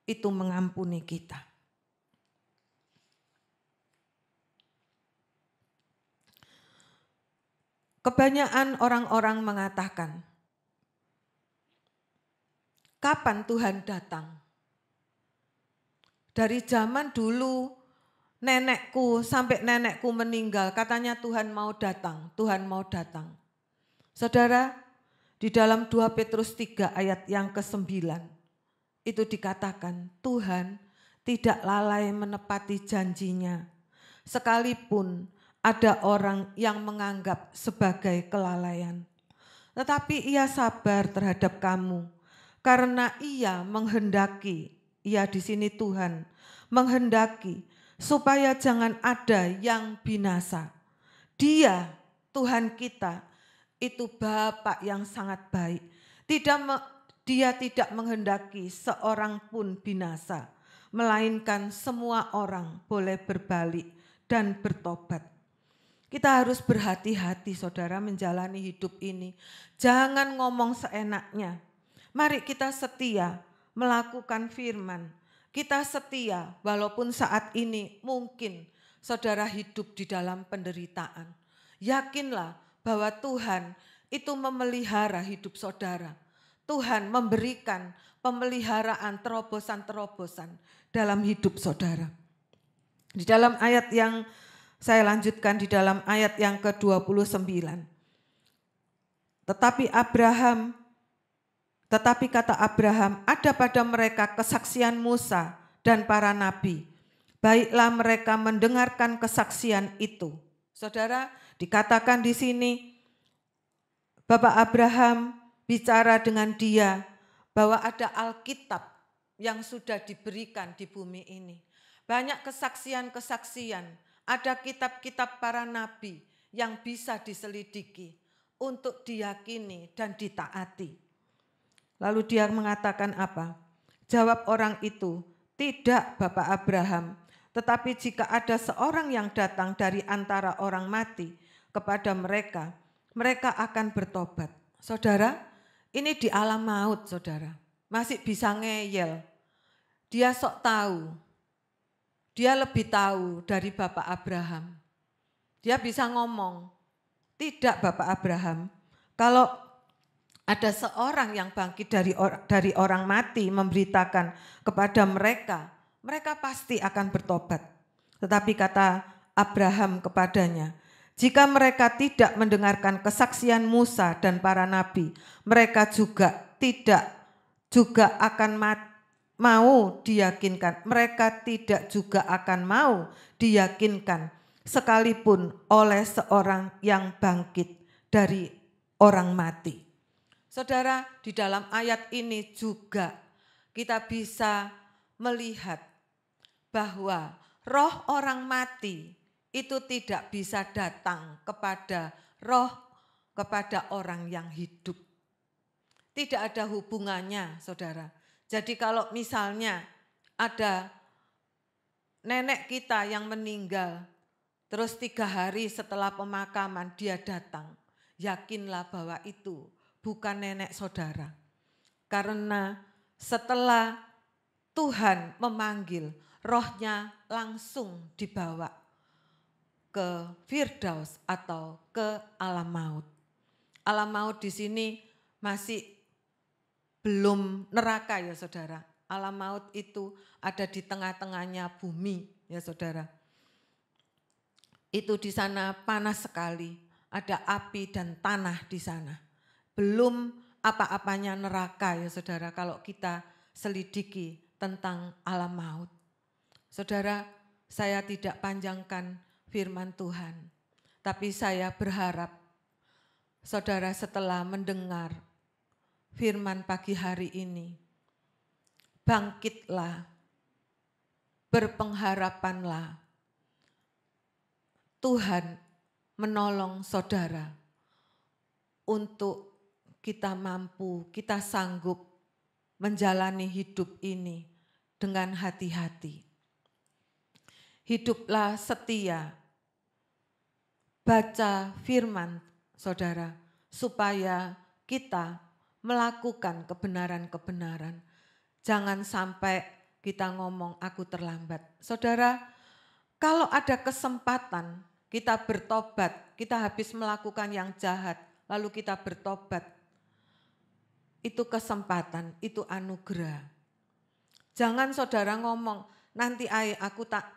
itu mengampuni kita. Kebanyakan orang-orang mengatakan, kapan Tuhan datang? Dari zaman dulu nenekku sampai nenekku meninggal, katanya Tuhan mau datang, Tuhan mau datang. Saudara, di dalam 2 Petrus 3 ayat yang ke-9, itu dikatakan Tuhan tidak lalai menepati janjinya, sekalipun ada orang yang menganggap sebagai kelalaian. Tetapi ia sabar terhadap kamu karena ia menghendaki, ia di sini Tuhan, menghendaki supaya jangan ada yang binasa. Dia, Tuhan kita, itu Bapa yang sangat baik. Dia tidak menghendaki seorang pun binasa, melainkan semua orang boleh berbalik dan bertobat. Kita harus berhati-hati saudara menjalani hidup ini. Jangan ngomong seenaknya. Mari kita setia melakukan firman. Kita setia walaupun saat ini mungkin saudara hidup di dalam penderitaan. Yakinlah bahwa Tuhan itu memelihara hidup saudara. Tuhan memberikan pemeliharaan terobosan-terobosan dalam hidup saudara. Di dalam ayat yang saya lanjutkan di dalam ayat yang ke-29. Tetapi kata Abraham, ada pada mereka kesaksian Musa dan para nabi. Baiklah mereka mendengarkan kesaksian itu. Saudara, dikatakan di sini Bapak Abraham bicara dengan dia bahwa ada Alkitab yang sudah diberikan di bumi ini. Banyak kesaksian-kesaksian. Ada kitab-kitab para nabi yang bisa diselidiki untuk diyakini dan ditaati. Lalu dia mengatakan apa? Jawab orang itu, tidak Bapak Abraham, tetapi jika ada seorang yang datang dari antara orang mati kepada mereka, mereka akan bertobat. Saudara, ini di alam maut saudara, masih bisa ngeyel. Dia sok tahu. Dia lebih tahu dari Bapak Abraham. Dia bisa ngomong, tidak Bapak Abraham, kalau ada seorang yang bangkit dari orang mati memberitakan kepada mereka, mereka pasti akan bertobat. Tetapi kata Abraham kepadanya, jika mereka tidak mendengarkan kesaksian Musa dan para nabi, mereka juga akan mau diyakinkan. Mereka tidak juga akan mau diyakinkan sekalipun oleh seorang yang bangkit dari orang mati. Saudara, di dalam ayat ini juga kita bisa melihat bahwa roh orang mati itu tidak bisa datang kepada orang yang hidup. Tidak ada hubungannya, saudara. Jadi kalau misalnya ada nenek kita yang meninggal, terus 3 hari setelah pemakaman dia datang, yakinlah bahwa itu bukan nenek saudara. Karena setelah Tuhan memanggil, rohnya langsung dibawa ke Firdaus atau ke alam maut. Alam maut di sini masih belum neraka ya saudara. Alam maut itu ada di tengah-tengahnya bumi ya saudara. Itu di sana panas sekali, ada api dan tanah di sana. Belum apa-apanya neraka ya saudara kalau kita selidiki tentang alam maut. Saudara, saya tidak panjangkan firman Tuhan, tapi saya berharap saudara setelah mendengar firman pagi hari ini, bangkitlah, berpengharapanlah. Tuhan menolong saudara untuk kita mampu, kita sanggup menjalani hidup ini dengan hati-hati. Hiduplah setia, baca firman saudara, supaya kita melakukan kebenaran-kebenaran. Jangan sampai kita ngomong aku terlambat. Saudara, kalau ada kesempatan kita bertobat, kita habis melakukan yang jahat, lalu kita bertobat. Itu kesempatan, itu anugerah. Jangan saudara ngomong, nanti aku tak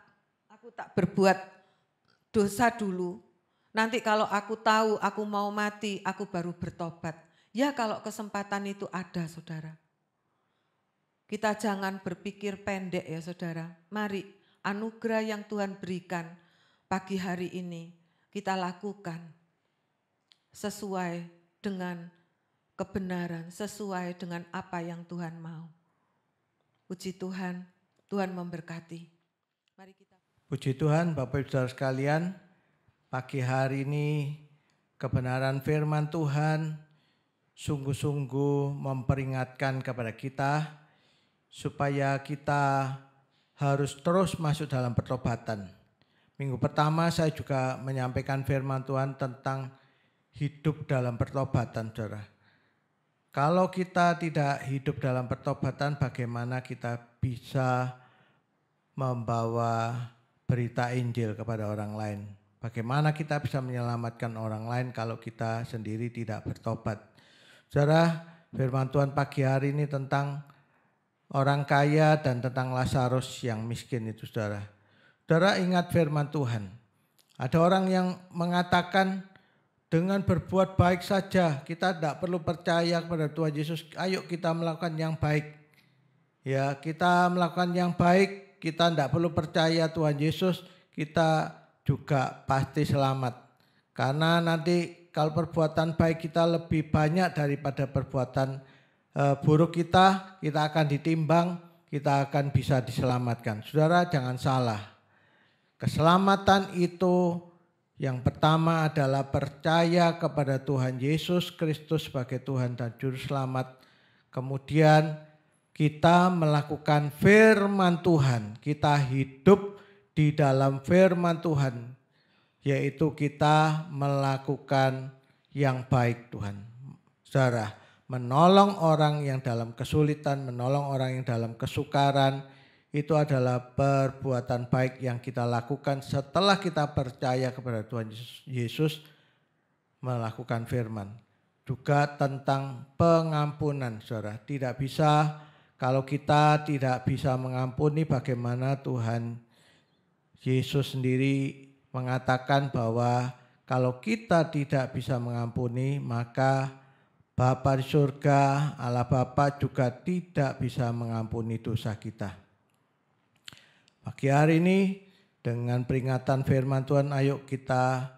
berbuat dosa dulu. Nanti kalau aku tahu aku mau mati, aku baru bertobat. Ya kalau kesempatan itu ada saudara. Kita jangan berpikir pendek ya saudara. Mari anugerah yang Tuhan berikan pagi hari ini kita lakukan sesuai dengan kebenaran, sesuai dengan apa yang Tuhan mau. Puji Tuhan, Tuhan memberkati. Mari kita. Puji Tuhan, Bapak Ibu Saudara sekalian, pagi hari ini kebenaran firman Tuhan sungguh-sungguh memperingatkan kepada kita supaya kita harus terus masuk dalam pertobatan. Minggu pertama saya juga menyampaikan firman Tuhan tentang hidup dalam pertobatan, saudara. Kalau kita tidak hidup dalam pertobatan, bagaimana kita bisa membawa berita Injil kepada orang lain? Bagaimana kita bisa menyelamatkan orang lain kalau kita sendiri tidak bertobat? Saudara, firman Tuhan pagi hari ini tentang orang kaya dan tentang Lazarus yang miskin itu, saudara. Saudara ingat firman Tuhan. Ada orang yang mengatakan dengan berbuat baik saja kita tidak perlu percaya kepada Tuhan Yesus. Ayo kita melakukan yang baik. Ya, kita melakukan yang baik, kita tidak perlu percaya Tuhan Yesus, kita juga pasti selamat. Karena nanti kalau perbuatan baik kita lebih banyak daripada perbuatan buruk kita akan ditimbang, kita akan bisa diselamatkan. Saudara jangan salah. Keselamatan itu yang pertama adalah percaya kepada Tuhan Yesus Kristus sebagai Tuhan dan Juru Selamat. Kemudian kita melakukan firman Tuhan, kita hidup di dalam firman Tuhan, yaitu kita melakukan yang baik Tuhan. Saudara, menolong orang yang dalam kesulitan, menolong orang yang dalam kesukaran, itu adalah perbuatan baik yang kita lakukan setelah kita percaya kepada Tuhan Yesus melakukan firman. Juga tentang pengampunan, saudara. Tidak bisa, kalau kita tidak bisa mengampuni, bagaimana Tuhan Yesus sendiri mengatakan bahwa kalau kita tidak bisa mengampuni, maka Bapa di surga, Allah Bapa juga tidak bisa mengampuni dosa kita. Pagi hari ini dengan peringatan firman Tuhan, ayo kita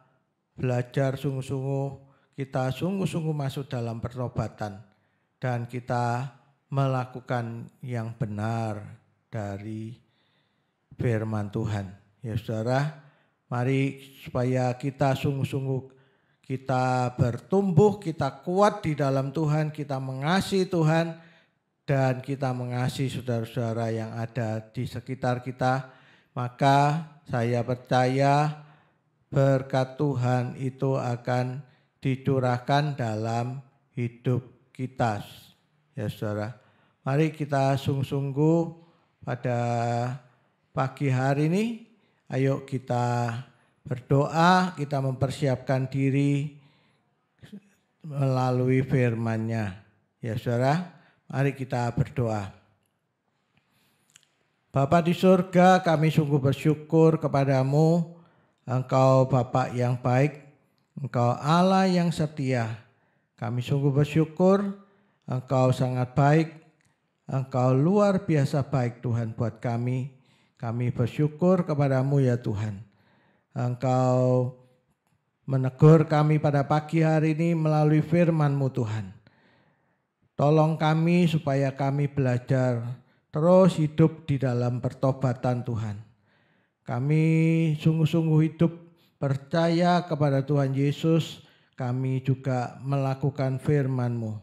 belajar sungguh-sungguh, kita sungguh-sungguh masuk dalam pertobatan dan kita melakukan yang benar dari firman Tuhan. Ya saudara, mari supaya kita sungguh-sungguh kita bertumbuh, kita kuat di dalam Tuhan, kita mengasihi Tuhan, dan kita mengasihi saudara-saudara yang ada di sekitar kita. Maka saya percaya berkat Tuhan itu akan dicurahkan dalam hidup kita. Ya saudara, mari kita sungguh-sungguh pada pagi hari ini, ayo kita berdoa, kita mempersiapkan diri melalui firman-Nya. Ya saudara, mari kita berdoa. Bapa di surga, kami sungguh bersyukur kepadamu. Engkau Bapa yang baik, Engkau Allah yang setia. Kami sungguh bersyukur, Engkau sangat baik, Engkau luar biasa baik Tuhan buat kami. Kami bersyukur kepadamu ya Tuhan. Engkau menegur kami pada pagi hari ini melalui firman-Mu Tuhan. Tolong kami supaya kami belajar terus hidup di dalam pertobatan Tuhan. Kami sungguh-sungguh hidup percaya kepada Tuhan Yesus. Kami juga melakukan firman-Mu,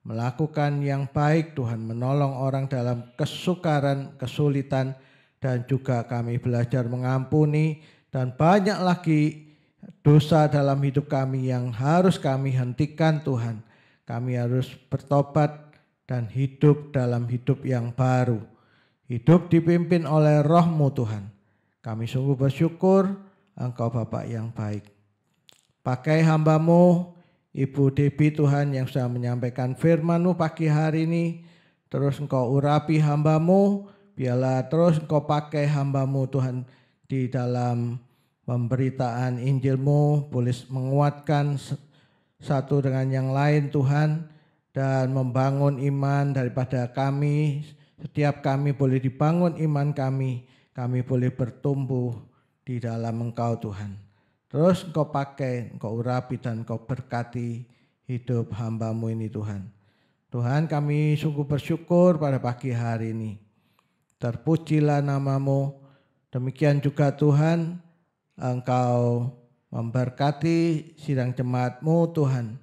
melakukan yang baik Tuhan, menolong orang dalam kesukaran, kesulitan, dan juga kami belajar mengampuni, dan banyak lagi dosa dalam hidup kami yang harus kami hentikan Tuhan. Kami harus bertobat dan hidup dalam hidup yang baru. Hidup dipimpin oleh Roh-Mu Tuhan. Kami sungguh bersyukur Engkau Bapa yang baik. Pakai hamba-Mu, Ibu Debbie Tuhan yang sudah menyampaikan firman-Mu pagi hari ini. Terus Engkau urapi hamba-Mu, biarlah terus Engkau pakai hamba-Mu Tuhan di dalam pemberitaan Injil-Mu, boleh menguatkan satu dengan yang lain Tuhan, dan membangun iman daripada kami. Setiap kami boleh dibangun iman kami boleh bertumbuh di dalam Engkau Tuhan. Terus Engkau pakai, Engkau urapi dan Engkau berkati hidup hamba-Mu ini Tuhan. Tuhan, kami sungguh bersyukur pada pagi hari ini. Terpujilah nama-Mu. Demikian juga Tuhan, Engkau memberkati sidang jemaat-Mu Tuhan.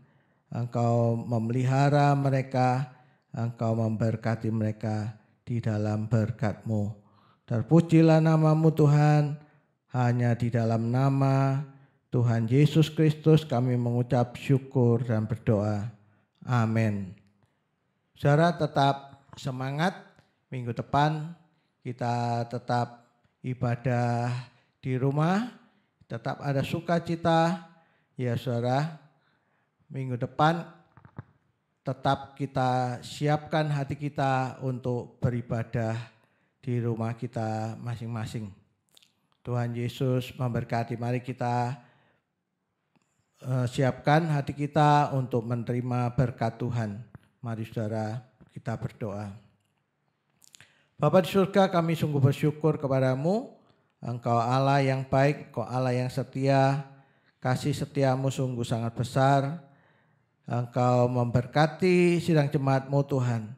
Engkau memelihara mereka, Engkau memberkati mereka di dalam berkat-Mu. Terpujilah nama-Mu Tuhan, hanya di dalam nama Tuhan Yesus Kristus kami mengucap syukur dan berdoa. Amin. Saudara tetap semangat, minggu depan kita tetap ibadah di rumah, tetap ada sukacita. Ya saudara, minggu depan tetap kita siapkan hati kita untuk beribadah di rumah kita masing-masing. Tuhan Yesus memberkati. Mari kita siapkan hati kita untuk menerima berkat Tuhan. Mari saudara kita berdoa. Bapa di surga, kami sungguh bersyukur kepadamu. Engkau Allah yang baik, Engkau Allah yang setia. Kasih setiamu sungguh sangat besar. Engkau memberkati sidang jemaat-Mu Tuhan.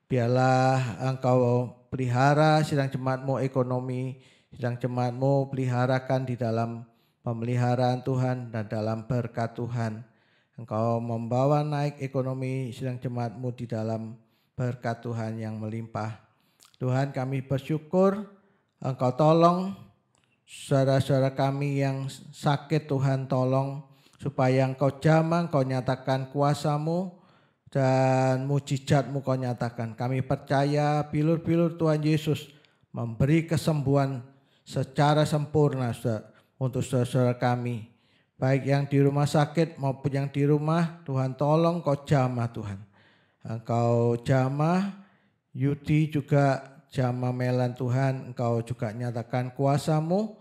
Biarlah Engkau pelihara sidang jemaat-Mu ekonomi, sidang jemaat-Mu peliharakan di dalam pemeliharaan Tuhan dan dalam berkat Tuhan. Engkau membawa naik ekonomi sidang jemaat-Mu di dalam berkat Tuhan yang melimpah. Tuhan, kami bersyukur Engkau tolong saudara-saudara kami yang sakit. Tuhan tolong supaya Engkau jamah, Engkau nyatakan kuasa-Mu dan mujizat-Mu Kau nyatakan. Kami percaya bilur-bilur Tuhan Yesus memberi kesembuhan secara sempurna untuk saudara-saudara kami. Baik yang di rumah sakit maupun yang di rumah, Tuhan tolong Kau jamah Tuhan. Engkau jamah Yudi, juga jamah Melan Tuhan. Engkau juga nyatakan kuasa-Mu.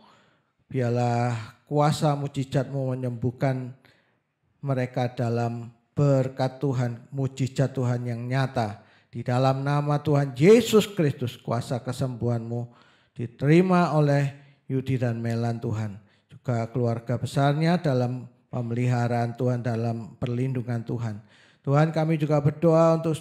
Biarlah kuasa mujizat-Mu menyembuhkan mereka dalam berkat Tuhan, mujizat Tuhan yang nyata. Di dalam nama Tuhan Yesus Kristus, kuasa kesembuhan-Mu diterima oleh Yudi dan Melan Tuhan. Juga keluarga besarnya dalam pemeliharaan Tuhan, dalam perlindungan Tuhan. Tuhan, kami juga berdoa untuk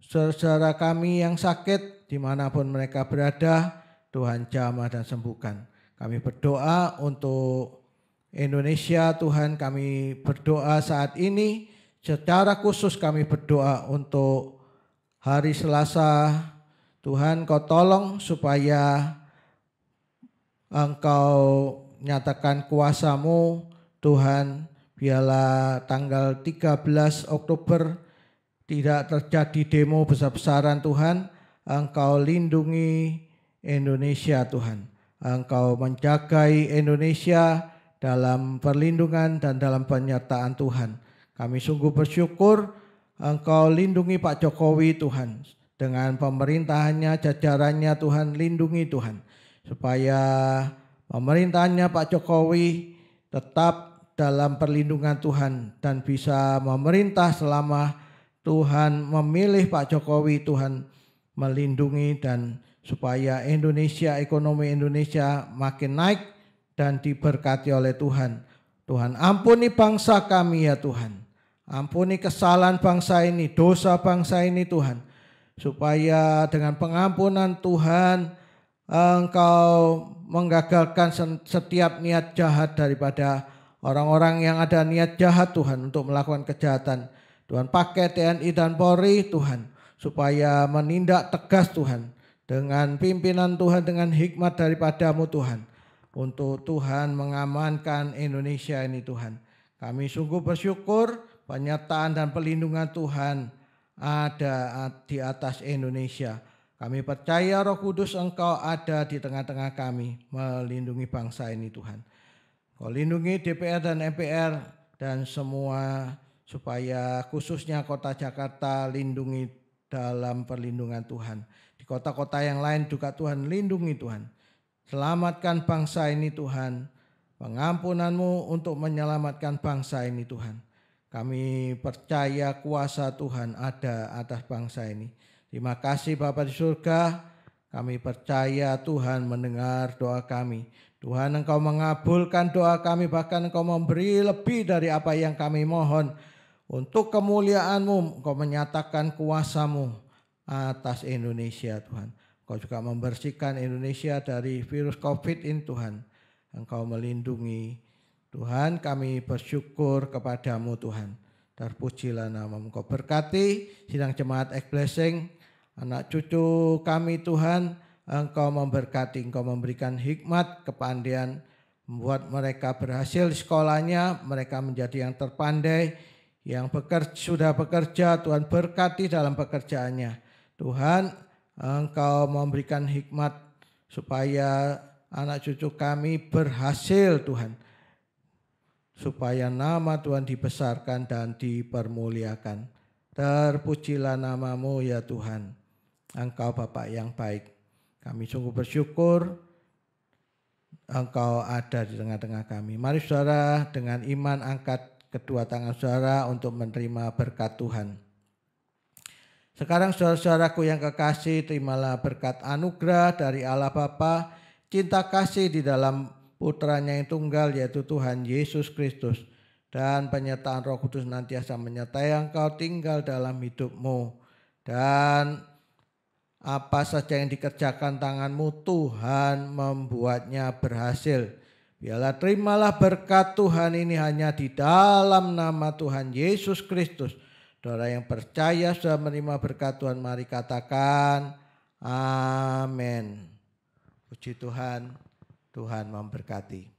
saudara kami yang sakit dimanapun mereka berada. Tuhan jamah dan sembuhkan. Kami berdoa untuk Indonesia Tuhan. Kami berdoa saat ini secara khusus, kami berdoa untuk hari Selasa. Tuhan, Kau tolong supaya Engkau nyatakan kuasa-Mu Tuhan. Biarlah tanggal 13 Oktober tidak terjadi demo besar-besaran Tuhan. Engkau lindungi Indonesia Tuhan. Engkau menjagai Indonesia dalam perlindungan dan dalam penyertaan Tuhan. Kami sungguh bersyukur Engkau lindungi Pak Jokowi Tuhan. Dengan pemerintahannya, jajarannya Tuhan, lindungi Tuhan. Supaya pemerintahannya Pak Jokowi tetap dalam perlindungan Tuhan dan bisa memerintah selama Tuhan memilih Pak Jokowi. Tuhan melindungi dan supaya Indonesia, ekonomi Indonesia makin naik dan diberkati oleh Tuhan. Tuhan, ampuni bangsa kami ya Tuhan. Ampuni kesalahan bangsa ini, dosa bangsa ini Tuhan. Supaya dengan pengampunan Tuhan, Engkau menggagalkan setiap niat jahat daripada orang-orang yang ada niat jahat Tuhan untuk melakukan kejahatan. Tuhan, pakai TNI dan Polri Tuhan supaya menindak tegas Tuhan dengan pimpinan Tuhan, dengan hikmat daripada-Mu Tuhan, untuk Tuhan mengamankan Indonesia ini Tuhan. Kami sungguh bersyukur penyertaan dan perlindungan Tuhan ada di atas Indonesia. Kami percaya Roh Kudus Engkau ada di tengah-tengah kami melindungi bangsa ini Tuhan. Kau lindungi DPR dan MPR dan semua, supaya khususnya kota Jakarta lindungi dalam perlindungan Tuhan. Di kota-kota yang lain juga Tuhan lindungi Tuhan. Selamatkan bangsa ini Tuhan. Pengampunan-Mu untuk menyelamatkan bangsa ini Tuhan. Kami percaya kuasa Tuhan ada atas bangsa ini. Terima kasih Bapa di surga. Kami percaya Tuhan mendengar doa kami. Tuhan, Engkau mengabulkan doa kami, bahkan Engkau memberi lebih dari apa yang kami mohon. Untuk kemuliaan-Mu, Engkau menyatakan kuasa-Mu atas Indonesia Tuhan. Engkau juga membersihkan Indonesia dari virus COVID ini Tuhan. Engkau melindungi. Tuhan, kami bersyukur kepadamu Tuhan. Terpujilah nama-Mu. Engkau berkati sidang jemaat X-Blessing, anak cucu kami Tuhan. Engkau memberkati, Engkau memberikan hikmat, kepandaian, membuat mereka berhasil di sekolahnya, mereka menjadi yang terpandai, yang sudah bekerja, Tuhan berkati dalam pekerjaannya. Tuhan, Engkau memberikan hikmat supaya anak cucu kami berhasil Tuhan. Supaya nama Tuhan dibesarkan dan dipermuliakan. Terpujilah nama-Mu ya Tuhan. Engkau Bapa yang baik. Kami sungguh bersyukur Engkau ada di tengah-tengah kami. Mari saudara dengan iman angkat kedua tangan saudara untuk menerima berkat Tuhan. Sekarang saudara-saudaraku yang kekasih, terimalah berkat anugerah dari Allah Bapa, cinta kasih di dalam putranya yang tunggal yaitu Tuhan Yesus Kristus, dan penyertaan Roh Kudus nantiasa menyertai engkau tinggal dalam hidupmu. Dan apa saja yang dikerjakan tanganmu, Tuhan membuatnya berhasil. Biarlah terimalah berkat Tuhan ini hanya di dalam nama Tuhan Yesus Kristus. Saudara yang percaya sudah menerima berkat Tuhan, mari katakan amin. Puji Tuhan, Tuhan memberkati.